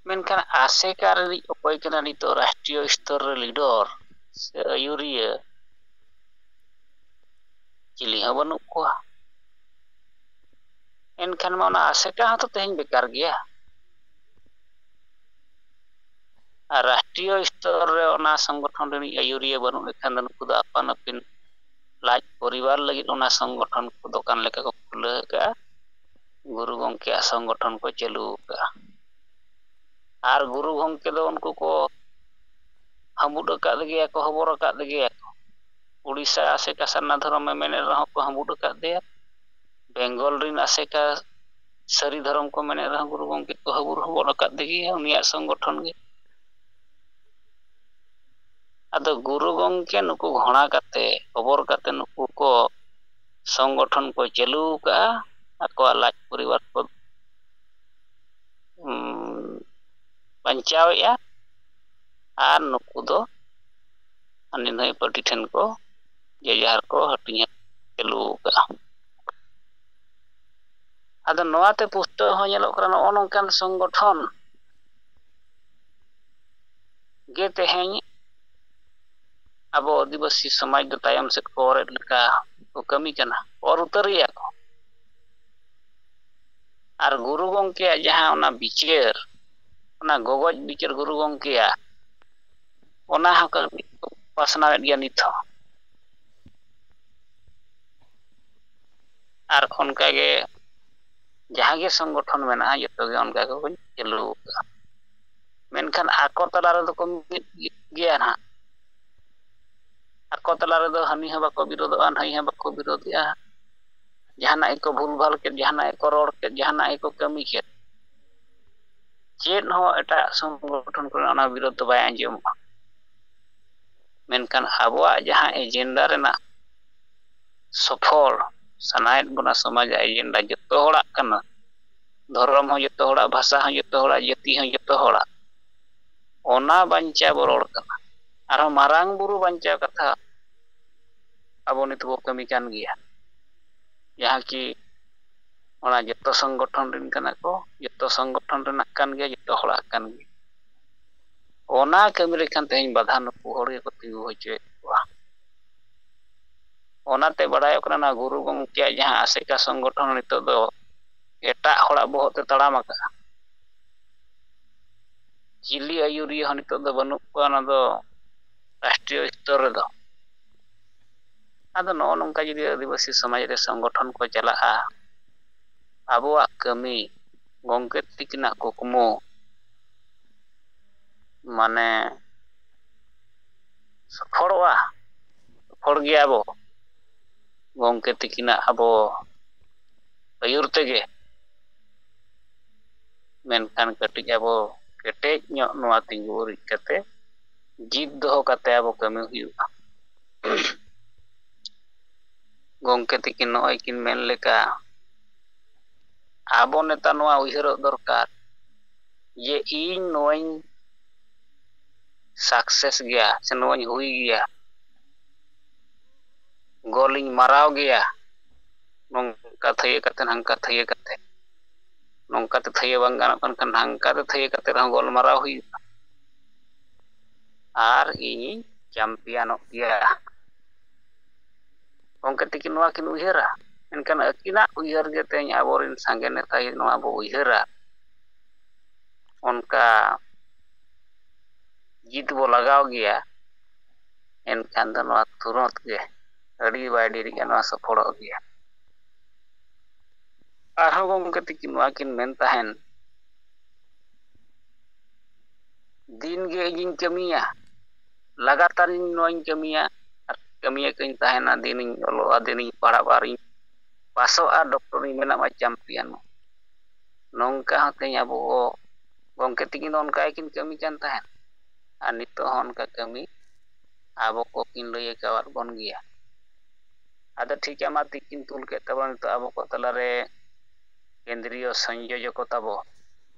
ᱢᱮᱱᱠᱷᱟन ᱟᱥᱮᱠᱟ ᱨᱤᱱᱤᱡ ᱚᱠᱚᱭ ᱠᱟᱱᱟ ᱱᱤᱛᱚᱜ ᱨᱟᱥᱴᱨᱤᱭᱚ ᱥᱛᱚᱨ ᱨᱮ ᱞᱤᱰᱟᱨ ᱥᱮ ᱟᱹᱭᱩᱨᱤᱭᱟᱹ ᱪᱤᱞᱤ ᱦᱚᱸ ᱵᱟᱹᱱᱩᱜ ᱠᱚᱣᱟ ᱮᱱᱠᱷᱟᱱ ᱢᱟ ᱚᱱᱟ ᱟᱥᱮᱠᱟ ᱦᱚᱸᱛᱚ ᱛᱮᱦᱮᱧ ᱵᱮᱠᱟᱨ ᱜᱮᱭᱟ ᱟᱨ ᱨᱟᱥᱴᱨᱤᱭᱚ ᱥᱛᱚᱨ ᱨᱮ ᱚᱱᱟ ᱥᱚᱝᱜᱚᱴᱷᱚᱱ ᱨᱤᱱᱤᱡ ᱟᱹᱭᱩᱨᱤᱭᱟᱹ ᱵᱟᱹᱱᱩᱜ ᱞᱮᱠᱷᱟᱱ ᱫᱚ ᱱᱩᱠᱩ ᱫᱚ ᱟᱯᱟᱱ ᱟᱹᱯᱤᱱ ᱞᱟᱡ ᱯᱚᱨᱤᱵᱟᱨ ᱞᱟᱹᱜᱤᱫ ᱚᱱᱟ ᱥᱚᱝᱜᱚᱴᱷᱚᱱ ᱠᱚ ᱫᱚᱠᱟᱱ ᱞᱮᱠᱟ ᱠᱚ ᱠᱷᱩᱞᱟᱹᱣ ᱟᱠᱟᱜᱼᱟ ᱜᱩᱨᱩ ᱜᱚᱝᱠᱮᱭᱟᱜ ᱥᱚᱝᱜᱚᱴᱷᱚᱱ ᱠᱚ ᱪᱟᱹᱞᱩ ᱟᱠᱟᱜᱼᱟ ᱟᱨ ᱜᱩᱨᱩ ᱜᱚᱝᱠᱮ ᱫᱚ ᱩᱱᱠᱩ ᱠᱚ ᱦᱟᱺᱵᱩᱫ ᱟᱠᱟᱫ ᱜᱮᱭᱟ ᱠᱚ ᱦᱚᱵᱚᱨ ᱟᱠᱟᱫ ᱜᱮᱭᱟ ᱠᱚ ᱩᱲᱤᱥᱥᱟ ᱟᱥᱮᱠᱟ ᱥᱟᱨᱱᱟ ᱫᱷᱚᱨᱚᱢᱮ ᱢᱮᱱᱮᱫ ᱨᱮᱦᱚᱸ ᱠᱚ ᱦᱟᱺᱵᱩᱫ ᱟᱠᱟᱫᱮᱭᱟ ᱵᱮᱝᱜᱚᱞ ᱨᱤᱱ ᱟᱥᱮᱠᱟ ᱥᱟᱹᱨᱤ ᱫᱷᱚᱨᱚᱢ ᱠᱚ ᱢᱮᱱᱮᱫ ᱨᱮᱦᱚᱸ ᱜᱩᱨᱩ ᱜᱚᱝᱠᱮ ᱠᱚ ᱦᱟᱺᱵᱩᱫ ᱦᱚᱵᱚᱨ ᱟᱠᱟᱫ ᱜᱮᱭᱟ ᱩᱱᱤᱭᱟᱜ ᱥᱚᱝᱜᱚᱴᱷᱚᱱ ᱜᱮ ᱟᱫᱚ ᱜᱩᱨᱩ ᱜᱚᱝᱠᱮ ᱱᱩᱠᱩ ᱜᱷᱚᱬᱟ ᱠᱟᱛᱮ ᱚᱵᱚᱨ ᱠᱟᱛᱮ ᱱᱩᱠᱩ ᱠᱚ ᱥᱚᱝᱜᱚᱴᱷᱚᱱ ᱠᱚ ᱪᱟᱹᱞᱩ ᱠᱟᱜᱼᱟ, ᱟᱠᱚᱣᱟᱜ ᱞᱟᱡ ᱯᱚᱨᱤᱵᱟᱨ ᱠᱚ ᱵᱟᱧᱪᱟᱣᱮᱜᱼᱟ, ᱟᱨ ᱱᱩᱠᱩ ᱫᱚ ᱦᱟᱹᱱᱤ ᱱᱟᱹᱭ ᱯᱟᱹᱴᱤ ᱴᱷᱮᱱ ᱠᱚ ᱡᱮᱡᱟᱨ ᱠᱚ ᱦᱟᱹᱴᱤᱧ ᱪᱟᱹᱞᱩ ᱠᱟᱜᱼᱟ᱾ ᱟᱫᱚ ᱱᱚᱣᱟᱛᱮ ᱯᱩᱥᱴᱟᱹᱣ ᱦᱚᱸ ᱧᱮᱞᱚᱜ ᱠᱟᱱᱟ ᱱᱚᱜᱼᱚ ᱱᱚᱝᱠᱟᱱ ᱥᱚᱝᱜᱚᱴᱷᱚᱱ ᱜᱮ ᱛᱮᱦᱮᱧ ᱟᱵᱚ ᱟᱹᱫᱤᱵᱟᱹᱥᱤ ᱥᱚᱢᱟᱡᱽ ᱫᱚ ᱛᱟᱭᱚᱢ ᱥᱮᱫ ᱠᱚ ᱚᱨᱮᱫ ᱞᱮᱠᱟ ᱠᱚ ᱠᱟᱹᱢᱤ ᱠᱟᱱᱟ, ᱚᱨ ᱩᱛᱟᱹᱨᱮᱜᱼᱟ ᱠᱚ᱾ ᱟᱨ ᱜᱩᱨᱩ ᱜᱚᱝᱠᱮᱭᱟᱜ ᱡᱟᱦᱟᱸ ᱚᱱᱟ ᱵᱤᱪᱟᱹᱨ, ᱚᱱᱟ ᱜᱚᱜᱚᱡ ᱵᱤᱪᱟᱹᱨ ᱜᱩᱨᱩ ᱜᱚᱝᱠᱮᱭᱟᱜ, ᱚᱱᱟ ᱦᱚᱸ ᱠᱟᱹᱢᱤ ᱠᱚ ᱯᱟᱥᱱᱟᱣᱮᱫ ᱜᱮᱭᱟ ᱱᱤᱛ ᱦᱚᱸ᱾ ᱟᱨ ᱚᱱᱠᱟᱜᱮ ᱡᱟᱦᱟᱸ ᱜᱮ ᱥᱚᱝᱜᱚᱴᱷᱚᱱ ᱢᱮᱱᱟᱜᱼᱟ ᱡᱚᱛᱚ ᱜᱮ ᱚᱱᱠᱟ ᱜᱮᱠᱚ ᱪᱟᱹᱞᱩ ᱠᱟᱜᱼᱟ᱾ ᱢᱮᱱᱠᱷᱟᱱ ᱟᱠᱚ ᱛᱟᱞᱟ ᱨᱮᱫᱚ ᱠᱚ ᱢᱤᱫ ᱜᱮᱭᱟ ᱱᱟᱦᱟᱜ᱾ ᱟᱠᱚ ᱛᱟᱞᱟ ᱨᱮᱫᱚ ᱦᱟᱹᱱᱤ ᱦᱚᱸ ᱵᱟᱠᱚ ᱵᱤᱨᱳᱫᱚᱜᱼᱟ, ᱱᱟᱹᱭ ᱦᱚᱸ ᱵᱟᱠᱚ ᱵᱤᱨᱳᱫᱮᱜᱼᱟ᱾ ᱡᱟᱦᱟᱱᱟᱜ ᱜᱮᱠᱚ ᱵᱷᱩᱞᱵᱷᱟᱞ ᱠᱮᱫ, ᱡᱟᱦᱟᱱᱟᱜ ᱜᱮᱠᱚ ᱨᱚᱲ ᱠᱮᱫ, ᱡᱟᱦᱟᱱᱟᱜ ᱜᱮᱠᱚ ᱠᱟᱹᱢᱤ ᱠᱮᱫ, ᱪᱮᱫ ᱦᱚᱸ ᱮᱴᱟᱜ ᱥᱚᱝᱜᱚᱴᱷᱚᱱ ᱠᱚᱨᱮ ᱚᱱᱟ ᱵᱤᱨᱳᱫ ᱫᱚ ᱵᱟᱭ ᱟᱸᱡᱚᱢᱚᱜᱼᱟ᱾ ᱢᱮᱱᱠᱷᱟᱱ ᱟᱵᱚᱣᱟᱜ ᱡᱟᱦᱟᱸ ᱮᱡᱮᱱᱰᱟ ᱨᱮᱱᱟᱜ ᱥᱚᱯᱷᱚᱞ ᱥᱟᱱᱟᱭᱮᱫ ᱵᱚᱱᱟ, ᱥᱚᱢᱟᱡᱟᱜ ᱮᱡᱮᱱᱰᱟ ᱡᱚᱛᱚ ᱦᱚᱲᱟᱜ ᱠᱟᱱᱟ, ᱫᱷᱚᱨᱚᱢ ᱦᱚᱸ ᱡᱚᱛᱚ ᱦᱚᱲᱟᱜ, ᱵᱷᱟষᱟ ᱦᱚᱸ ᱡᱚᱛᱚ ᱦᱚᱲᱟᱜ, ᱡᱟᱹᱛᱤ ᱦᱚᱸ ᱡᱚᱛᱚ ᱦᱚᱲᱟᱜ, ᱚᱱᱟ ᱵᱟᱧᱪᱟᱣ ᱵᱚ ᱨᱚᱲ ᱠᱟᱱᱟ᱾ ᱟᱨᱦᱚᱸ ᱢᱟᱨᱟᱝ ᱵᱩᱨᱩ ᱵᱟᱧᱪᱟᱣ ᱠᱟᱛᱷᱟ ᱟᱵᱚ ᱱᱤᱛ ᱵᱚ ᱠᱟᱹᱢᱤ ᱠᱟᱱ ᱜᱮᱭᱟ, ᱡᱟᱦᱟᱸ ᱠᱤ ᱚᱱᱟ ᱡᱚᱛᱚ ᱥᱚᱝᱜᱚᱴᱷᱚᱱ ᱨᱮᱱ ᱠᱟᱱᱟ ᱠᱚ, ᱡᱚᱛᱚ ᱥᱚᱝᱜᱚᱴᱷᱚᱱ ᱨᱮᱱᱟᱜ ᱠᱟᱱ ᱜᱮᱭᱟ, ᱡᱚᱛᱚ ᱦᱚᱲᱟᱜ ᱠᱟᱱ ᱜᱮᱭᱟ᱾ ᱚᱱᱟ ᱠᱟᱹᱢᱤ ᱞᱮᱠᱷᱟᱱ ᱛᱮᱦᱮᱧ ᱵᱟᱫᱷᱟ ᱱᱩᱠᱩ ᱦᱚᱲ ᱜᱮᱠᱚ ᱛᱤᱸᱜᱩ ᱦᱚᱪᱚᱭᱮᱫ ᱠᱚᱣᱟ᱾ ᱚᱱᱟᱛᱮ ᱵᱟᱲᱟᱭᱚᱜ ᱠᱟᱱᱟ ᱚᱱᱟ ᱜᱩᱨᱩ ᱜᱚᱝᱠᱮᱭᱟᱜ ᱡᱟᱦᱟᱸ ᱟᱥᱮᱠᱟ ᱥᱚᱝᱜᱚᱴᱷᱚᱱ ᱱᱤᱛᱚᱜ ᱫᱚ ᱮᱴᱟᱜ ᱦᱚᱲᱟᱜ ᱵᱚᱦᱚᱜ ᱛᱮ ᱛᱟᱲᱟᱢ ᱟᱠᱟᱜᱼᱟ᱾ ᱪᱤᱞᱤ ᱟᱹᱭᱩᱨᱤᱭᱟᱹ ᱦᱚᱸ ᱱᱤᱛᱚᱜ ᱫᱚ ᱵᱟᱹᱱᱩᱜ ᱠᱚᱣᱟ ᱚᱱᱟ ᱫᱚ ᱨᱟᱥᱴᱨᱤᱭᱚ ᱥᱛᱚᱨ ᱨᱮᱫᱚ᱾ ᱟᱫᱚ ᱱᱚᱜᱼᱚ ᱱᱚᱝᱠᱟ ᱡᱩᱫᱤ ᱟᱹᱫᱤᱵᱟᱹᱥᱤ ᱥᱚᱢᱟᱡᱽ ᱨᱮ ᱥᱚᱝᱜᱚᱴᱷᱚᱱ ᱠᱚ ᱪᱟᱞᱟᱜᱼᱟ, ᱟᱵᱚᱣᱟᱜ ᱠᱟᱹᱢᱤ, ᱜᱚᱝᱠᱮ ᱛᱤᱠᱤᱱᱟᱜ ᱠᱩᱠᱢᱩ ᱢᱟᱱᱮ ᱥᱚᱯᱷᱚᱲᱚᱜᱼᱟ, ᱥᱚᱯᱷᱚᱲ ᱜᱮᱭᱟᱵᱚ ᱜᱚᱝᱠᱮ ᱛᱤᱠᱤᱱᱟᱜ ᱟᱵᱚ ᱟᱹᱭᱩᱨ ᱛᱮᱜᱮ᱾ ᱢᱮᱱᱠᱷᱟᱱ ᱠᱟᱹᱴᱤᱡ ᱟᱵᱚ ᱠᱮᱴᱮᱡ ᱧᱚᱜ ᱱᱚᱣᱟ ᱛᱤᱸᱜᱩ ᱩᱨᱤᱡ ᱠᱟᱛᱮ ᱡᱤᱫ ᱫᱚᱦᱚ ᱠᱟᱛᱮ ᱟᱵᱚ ᱠᱟᱹᱢᱤ ᱦᱩᱭᱩᱜᱼᱟ᱾ ᱜᱚᱝᱠᱮ ᱛᱤᱠᱤᱱ ᱱᱚᱜᱼᱚᱭ ᱠᱤᱱ ᱢᱮᱱ ᱞᱮᱠᱟ, ᱟᱵᱚ ᱱᱮᱛᱟᱨ ᱱᱚᱣᱟ ᱩᱭᱦᱟᱹᱨᱚᱜ ᱫᱚᱨᱠᱟᱨ ᱡᱮ ᱤᱧ ᱱᱚᱣᱟᱧ ᱥᱟᱠᱥᱮᱥ ᱜᱮᱭᱟ ᱥᱮ ᱱᱚᱣᱟᱧ ᱦᱩᱭ ᱜᱮᱭᱟ, ᱜᱳᱞᱤᱧ ᱢᱟᱨᱟᱣ ᱜᱮᱭᱟ, ᱱᱚᱝᱠᱟ ᱛᱷᱟᱹᱭᱟᱹ ᱠᱟᱛᱮ ᱦᱟᱱᱠᱟ ᱛᱷᱟᱹᱭᱟᱹ ᱠᱟᱛᱮ, ᱱᱚᱝᱠᱟᱛᱮ ᱛᱷᱟᱹᱭᱟᱹ ᱵᱟᱝ ᱜᱟᱱᱚᱜ ᱠᱟᱱ ᱠᱷᱟᱱ ᱦᱟᱱᱠᱟᱛᱮ ᱛᱷᱟᱹᱭᱟᱹ ᱠᱟᱛᱮ ᱨᱮᱦᱚᱸ ᱜᱳᱞᱢᱟᱨᱟᱣ ᱦᱩᱭᱩᱜᱼᱟ, ᱟᱨ ᱤᱧᱤᱧ ᱪᱟᱢᱯᱤᱭᱟᱱᱚᱜ ᱜᱮᱭᱟ᱾ ᱜᱚᱝᱠᱮ ᱛᱤᱠᱤᱱ ᱱᱚᱣᱟ ᱠᱤᱱ ᱩᱭᱦᱟᱹᱨᱟ, ᱢᱮᱱᱠᱷᱟᱱ ᱟᱹᱠᱤᱱᱟᱜ ᱩᱭᱦᱟᱹᱨ ᱜᱮ ᱛᱮᱦᱮᱧ ᱟᱵᱚᱨᱮᱱ ᱥᱟᱸᱜᱮ ᱱᱮᱛᱟ ᱱᱚᱣᱟ ᱵᱚ ᱩᱭᱦᱟᱹᱨᱟ, ᱚᱱᱠᱟ ᱡᱤᱛ ᱵᱚ ᱞᱟᱜᱟᱣ ᱜᱮᱭᱟ, ᱮᱱᱠᱷᱟᱱ ᱫᱚ ᱱᱚᱣᱟ ᱛᱩᱨᱟᱹᱛ ᱜᱮ ᱟᱹᱰᱤ ᱵᱟᱭ ᱰᱮᱨᱤᱜᱼᱟ, ᱱᱚᱣᱟ ᱥᱚᱯᱷᱚᱲᱚᱜ ᱜᱮᱭᱟ᱾ ᱟᱨᱦᱚᱸ ᱜᱚᱝᱠᱮ ᱛᱤᱠᱤᱱ ᱱᱚᱣᱟ ᱠᱤᱱ ᱢᱮᱱ ᱛᱟᱦᱮᱱ, ᱫᱤᱱ ᱜᱮ ᱤᱧᱤᱧ ᱠᱟᱹᱢᱤᱭᱟ, ᱞᱟᱜᱟᱛᱟᱨᱤᱧ ᱱᱚᱣᱟᱧ ᱠᱟᱹᱢᱤᱭᱟ, ᱟᱨ ᱠᱟᱹᱢᱤᱭᱟᱹᱧ ᱛᱟᱦᱮᱱᱟ, ᱫᱤᱱᱤᱧ ᱚᱞᱚᱜᱼᱟ, ᱫᱤᱱᱤᱧ ᱯᱟᱲᱦᱟᱜᱼᱟ, ᱟᱨᱤᱧ ᱯᱟᱥᱚᱜᱼᱟ, ᱰᱚᱠᱴᱚᱨᱤᱧ ᱵᱮᱱᱟᱜᱼᱟ, ᱪᱟᱢᱯᱤᱭᱟᱱᱚᱜ᱾ ᱱᱚᱝᱠᱟ ᱦᱚᱸ ᱛᱮᱦᱮᱧ ᱟᱵᱚ ᱜᱚᱝᱠᱮ ᱛᱤᱠᱤᱱ ᱫᱚ ᱚᱱᱠᱟ ᱜᱮᱠᱤᱱ ᱠᱟᱹᱢᱤ ᱠᱟᱱ ᱛᱟᱦᱮᱸᱫ, ᱟᱨ ᱱᱤᱛᱚᱜ ᱦᱚᱸ ᱚᱱᱠᱟ ᱠᱟᱹᱢᱤ ᱟᱵᱚ ᱠᱚᱠᱤᱱ ᱞᱟᱹᱭ ᱟᱠᱟᱫ ᱵᱚᱱ ᱜᱮᱭᱟ᱾ ᱟᱫᱚ ᱴᱷᱤᱠ ᱜᱮᱭᱟ, ᱢᱟ ᱛᱤᱠᱤᱱ ᱛᱩᱞ ᱠᱮᱫ ᱛᱟᱵᱚᱱᱟ, ᱱᱤᱛᱚᱜ ᱟᱵᱚ ᱠᱚ ᱛᱟᱞᱟᱨᱮ ᱠᱮᱱᱫᱨᱤᱭᱚ ᱥᱚᱝᱡᱳᱡᱚᱠᱚ ᱛᱟᱵᱚ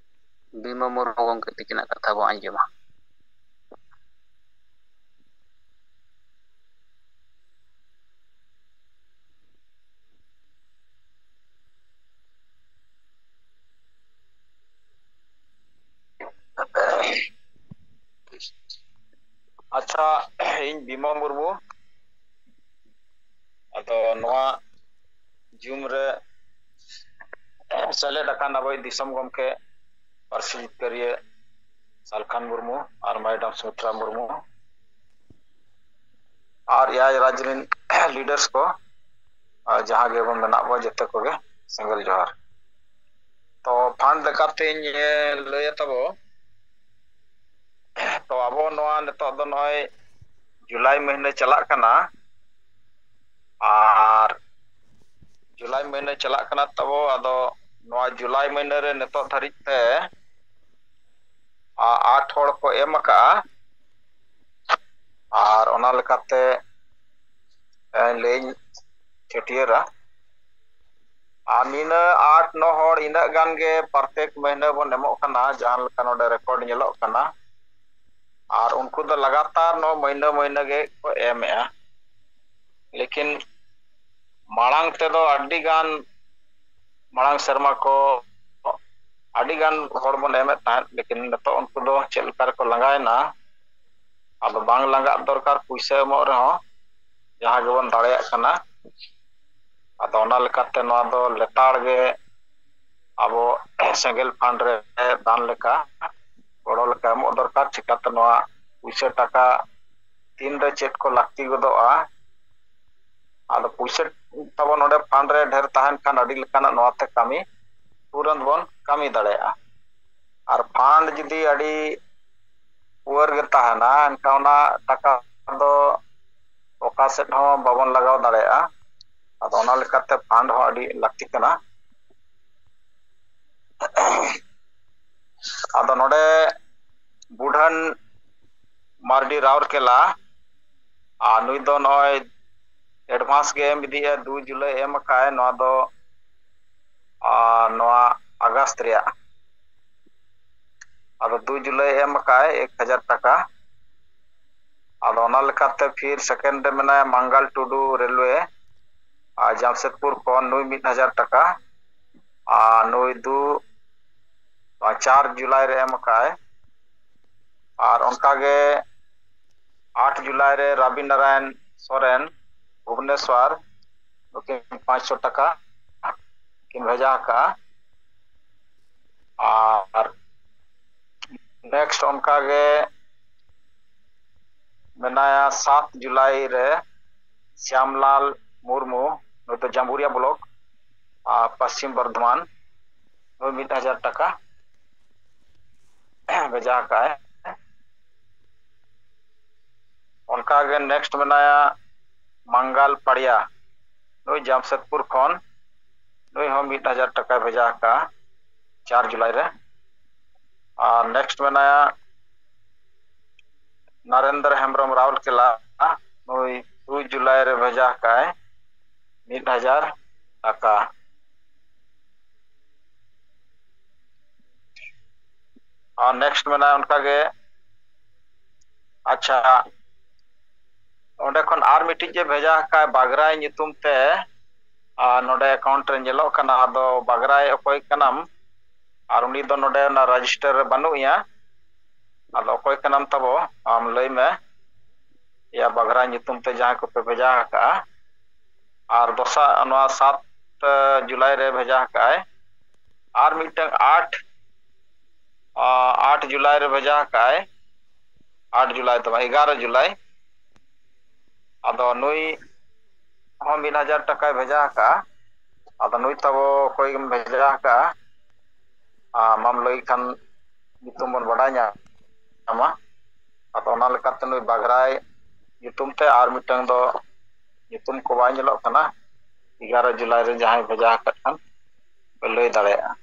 ᱵᱤᱢᱚᱞ ᱢᱩᱨᱢᱩ ᱜᱚᱝᱠᱮ ᱛᱤᱠᱤᱱᱟᱜ ᱠᱟᱛᱷᱟ ᱵᱚᱱ ᱟᱸᱡᱚᱢᱟ᱾ ᱟᱪᱪᱷᱟ, ᱤᱧ ᱵᱤᱢᱚᱞ ᱢᱩᱨᱢᱩ, ᱟᱫᱚ ᱱᱚᱣᱟ ᱡᱩᱢ ᱨᱮ ᱥᱮᱞᱮᱫ ᱟᱠᱟᱱ ᱟᱵᱚᱭᱤᱡ ᱫᱤᱥᱚᱢ ᱜᱚᱢᱠᱮ ᱯᱟᱹᱨᱥᱤ ᱡᱤᱛᱠᱟᱹᱨᱤᱭᱟᱹ ᱥᱟᱞᱠᱷᱟᱱ ᱢᱩᱨᱢᱩ ᱟᱨ ᱢᱮᱰᱟᱢ ᱥᱩᱢᱤᱛᱨᱟ ᱢᱩᱨᱢᱩ, ᱟᱨ ᱮᱭᱟᱭ ᱨᱟᱡᱽ ᱨᱮᱱ ᱞᱤᱰᱟर्स ᱠᱚ, ᱡᱟᱦᱟᱸ ᱜᱮᱵᱚᱱ ᱢᱮᱱᱟᱜ ᱵᱚ ᱡᱚᱛᱚ ᱠᱚᱜᱮ ᱥᱮᱸᱜᱮᱞ ᱡᱚᱦᱟᱨ᱾ ᱛᱚ ᱯᱷᱟᱱᱰ ᱞᱮᱠᱟᱛᱮᱧ ᱞᱟᱹᱭᱟ ᱛᱟᱵᱚ, ᱛᱚ ᱟᱵᱚ ᱱᱚᱣᱟ ᱱᱤᱛᱚᱜ ᱫᱚ ᱱᱚᱜᱼᱚᱭ ᱡᱩᱞᱟᱭ ᱢᱟᱹᱦᱱᱟᱹ ᱪᱟᱞᱟᱜ ᱠᱟᱱᱟ, ᱟᱨ ᱡᱩᱞᱟᱭ ᱢᱟᱹᱦᱱᱟᱹ ᱪᱟᱞᱟᱜ ᱠᱟᱱᱟ ᱛᱟᱵᱚ, ᱟᱫᱚ ᱱᱚᱣᱟ ᱡᱩᱞᱟᱭ ᱢᱟᱹᱦᱱᱟᱹ ᱨᱮ ᱱᱤᱛᱚᱜ ᱫᱷᱟᱹᱨᱤᱡ ᱛᱮ 8 ᱦᱚᱲ ᱠᱚ ᱮᱢ ᱟᱠᱟᱜᱼᱟ, ᱚᱱᱟ ᱞᱮᱠᱟᱛᱮ ᱞᱟᱹᱭ ᱪᱷᱟᱹᱴᱭᱟᱹᱨᱟ ᱟᱨ ᱱᱤᱱᱟᱹ 8-9 hor ᱤᱱᱟᱹᱜ ᱜᱟᱱ ᱜᱮ ᱯᱨᱚᱛᱮᱠ ᱢᱟᱹᱦᱱᱟᱹ ᱵᱚᱱ ᱮᱢᱚᱜ ᱠᱟᱱᱟ ᱡᱟᱦᱟᱸ ᱞᱮᱠᱟ ᱱᱚᱰᱮ ᱨᱮᱠᱚᱨᱰ ᱧᱮᱞᱚᱜ ᱠᱟᱱᱟ ᱟᱨ ᱩᱱᱠᱩ ᱫᱚ ᱞᱟᱜᱟताᱨ 9 ᱢᱟᱹᱦᱱᱟᱹ ᱜᱮ ᱠᱚ ᱮᱢᱮᱜᱼᱟ लेकिन मांग तेदो अड्डी गान मांग शर्मा को अड्डी गान हर बन एमेत ताहें लेकिन नतो उनको दो चेल लेका को लगायना अब बांग लगा दरकार पैसा एमो रहो जहां गेबन दाड़ेया कना अदो ओना लेकाते नोआ दो लेताड़ गे अबो सेंगेल फंड रे दान लेका गड़ो लेका एमो दरकार चिकाते नोआ पैसा टाका तीन रे चेक को लाक्ति गदोआ आदो पैसा तब नोडे फंड रे ढेर ताहन खान अडी लेकाना नोआते कामी तुरंत बन कामी दाड़ेया और फंड जदी अडी पुअर गे ताहना एनका ओना टाका दो ओका सेट हो बाबन लगाव दाड़ेया आदो ओना लेकाते फंड हो अडी लाक्ति कना आदो नोडे बुढ़न मार्डी राउरकेला आ नुई दो नय एडवांस गे एम दिए 2 जुलाई एम काए नोआ दो नोआ अगस्त रिया आदो 2 जुलाई एम काए 1000 टाका आदो ओना लेकाते फिर सेकेंड रे मेना मंगल टुडू रेलवे जमशेदपुर को नुई 1000 टाका नुई 4 जुलाई रे एम काए और उनका गे 8 जुलाई रे रवि नारायण सोरेन भुवनेश्वर 500 टाका कि भेजा का और नेक्स्ट उनका गे मेनाया 7 जुलाई रे श्यामलाल मुर्मू तो जाम्बुरिया ब्लॉक पश्चिम बर्धमान 1000 टाका भेजा का है उनका गे नेक्स्ट मेनाया मंगल पड़िया नुई जमशेदपुर खन नुई हम 1000 टाका भेजा का 4 जुलाई रे और नेक्स्ट मेनाया नरेंद्र हेम्ब्रम राउरकेला नुई 2 जुलाई रे भेजा का 1000 टाका और नेक्स्ट मेनाया उनका गे अच्छा ओंडे खन आर मिटिज जे भेजा का बागराय नितुम ते नोडे अकाउंट रे नेलो कना आदो बागराय अकोय कनाम और उनी दो नोडे ना रजिस्टर रे बनुया आदो अकोय कनाम तबो आम लई में या बागराय नितुम ते जहां को पे भेजा का और दोसा नोआ 7 जुलाई रे भेजा का और मिटंग 8 जुलाई रे भेजा का 8 जुलाई तो 11 जुलाई आदो नुई हम 1000 टाका भेजा का आदो नुई तबो कोई भेजा का माम लई खान नितुम बन बड़ा ᱧᱟᱢᱟ आदो ओना लेकाते नुई बागराय नितुम ते आर मिटंग दो नितुम को बाय ᱧᱮᱞᱚᱜ ᱠᱟᱱᱟ 11 जुलाई रे जहां भेजा का खान लई दाड़ेया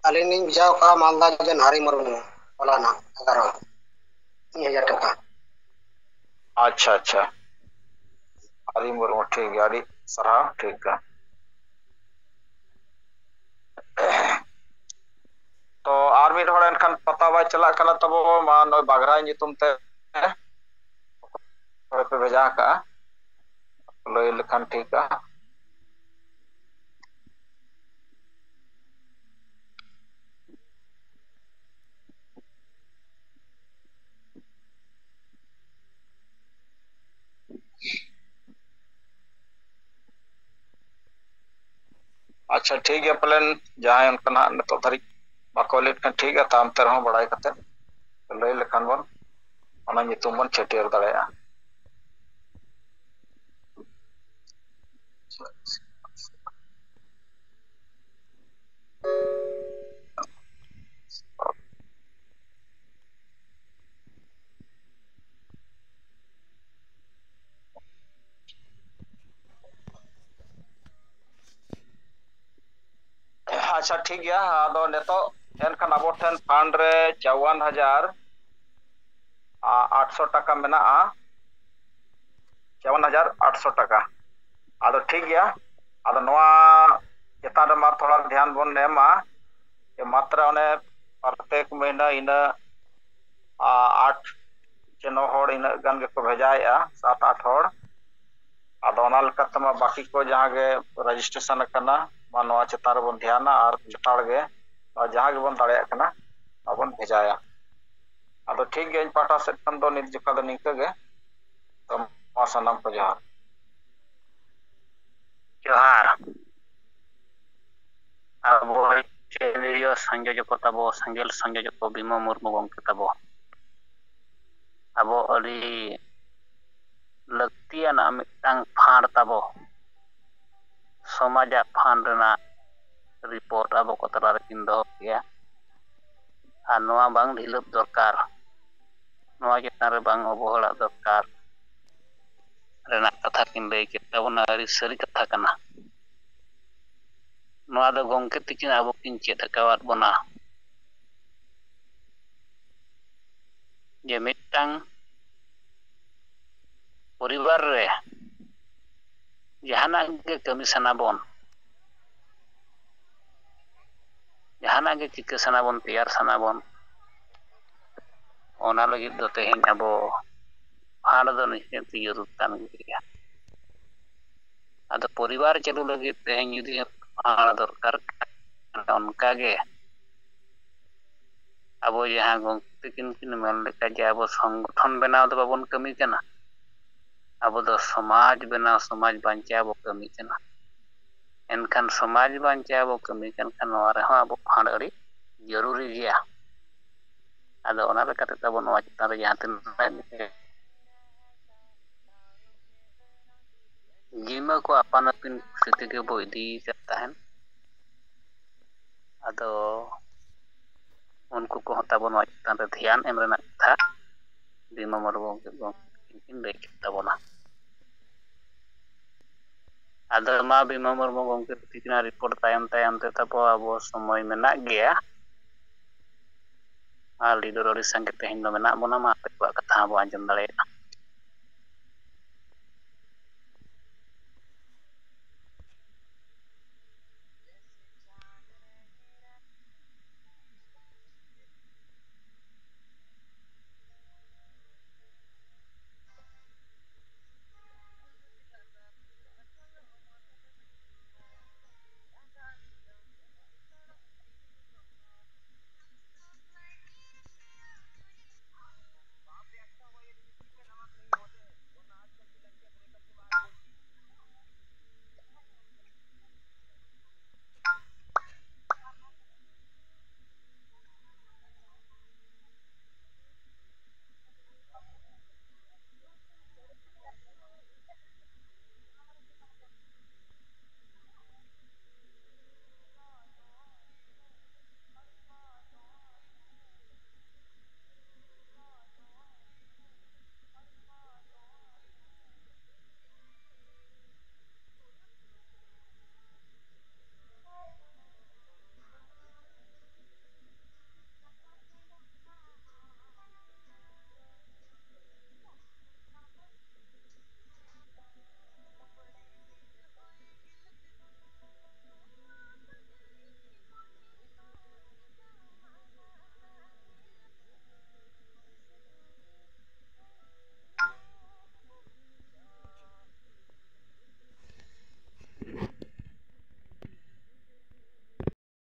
अलिनी भेजा का मालदा जन हरि मुर्मू ओलाना 11,000 टाका अच्छा अच्छा हरि मुर्मू ठीक है अड़ी सराह ठीक है तो आर मिड हड़ एनखान पता बाय चला कना तबो मा नय बागराय नितुम ते पे भेजा का लय लेखान ठीक है अच्छा ठीक है प्लान जहां उनका ना तो तारीख बाको लेट kan ठीक है ताम तर हो बड़ाई कते लय लेखान बन ओना नितुम बन छेटियर दाड़ेया अच्छा ठीक है आदो नेतो एनखान अब ठेन फंड रे 54,800 टाका मेना 54,800 টাকা ᱟᱫᱚ ᱴᱷᱤᱠ ᱜᱮᱭᱟ ᱟᱫᱚ ᱱᱚᱣᱟ ᱪᱮᱛᱟᱱ ᱨᱮ ᱢᱟ ᱛᱷᱚᱲᱟ ᱫᱷᱮᱭᱟन ᱵᱚᱱ ᱮᱢᱟ मात्रा उन्हें प्रत्येक महीना इन 8 से 9 हड़ इन गान के भेजाएगा 7-8 हड़ आदो ओना लेकाते मा बाकी को जहां गे रजिस्ट्रेशन करना मा नोआ चेतान रे बन ध्यान और जटाड़ गे जहां गे बन दाड़े करना बन भेजाया आदो ठीक गे पाटा से खन दो नित जका दो निंका गे तो मा सनम को जोहार अब वीडियो संयोजक तबो संगेल संयोजक भीमा मुर्मू गंके तबो अबो अली लक्तियान मिटांग फांड तबो समाजा फांड रेना रिपोर्ट अबो को तला रकिन दो किया आ नोआ बांग ढिलप दरकार नोआ चेतान रे बांग अबोहड़ा दरकार रेना कथा किन लई के तबना अरी सरी कथा कना नोआ दो गंके तिकिन आबो किन चेत अकावात बना जे मिटांग परिवार रे जहाना के कमी सनाबन जहाना के चिका सनाबन तैयार सनाबन ओना लगी दो तेहेन अबो फांड दो निश्चित जरूर कान गया आदो परिवार चलू लगी तेहेन जुदी फांड दरकार उनका गे अब जहाँ गंके किन मेन लेका जे अब संगठन बनाव दो बाबन कमी कना अब दो समाज बनाव समाज बांचा बो कमी कना एनखान समाज बांचा बो कमी कन खान नोआ रे अब फांड अड़ी जरूरी गया आदो ओना लेकाते तब नोआ चितान रे जहाँ तिन जीमा को अपन अपन स्थिति के बो इदी करता है आदो उनको को तब नोआ चितान रे ध्यान एम रेना था बीमा मुर्मू किन लई तबना आदो मा बीमा मुर्मू गंके तिकिना रिपोर्ट तायम तायम ते तब अब समय मेना गया आ लीडर अड़ी संगे तेहेन दो मेना बोना मा पे कथा बो आंजम दाड़ेया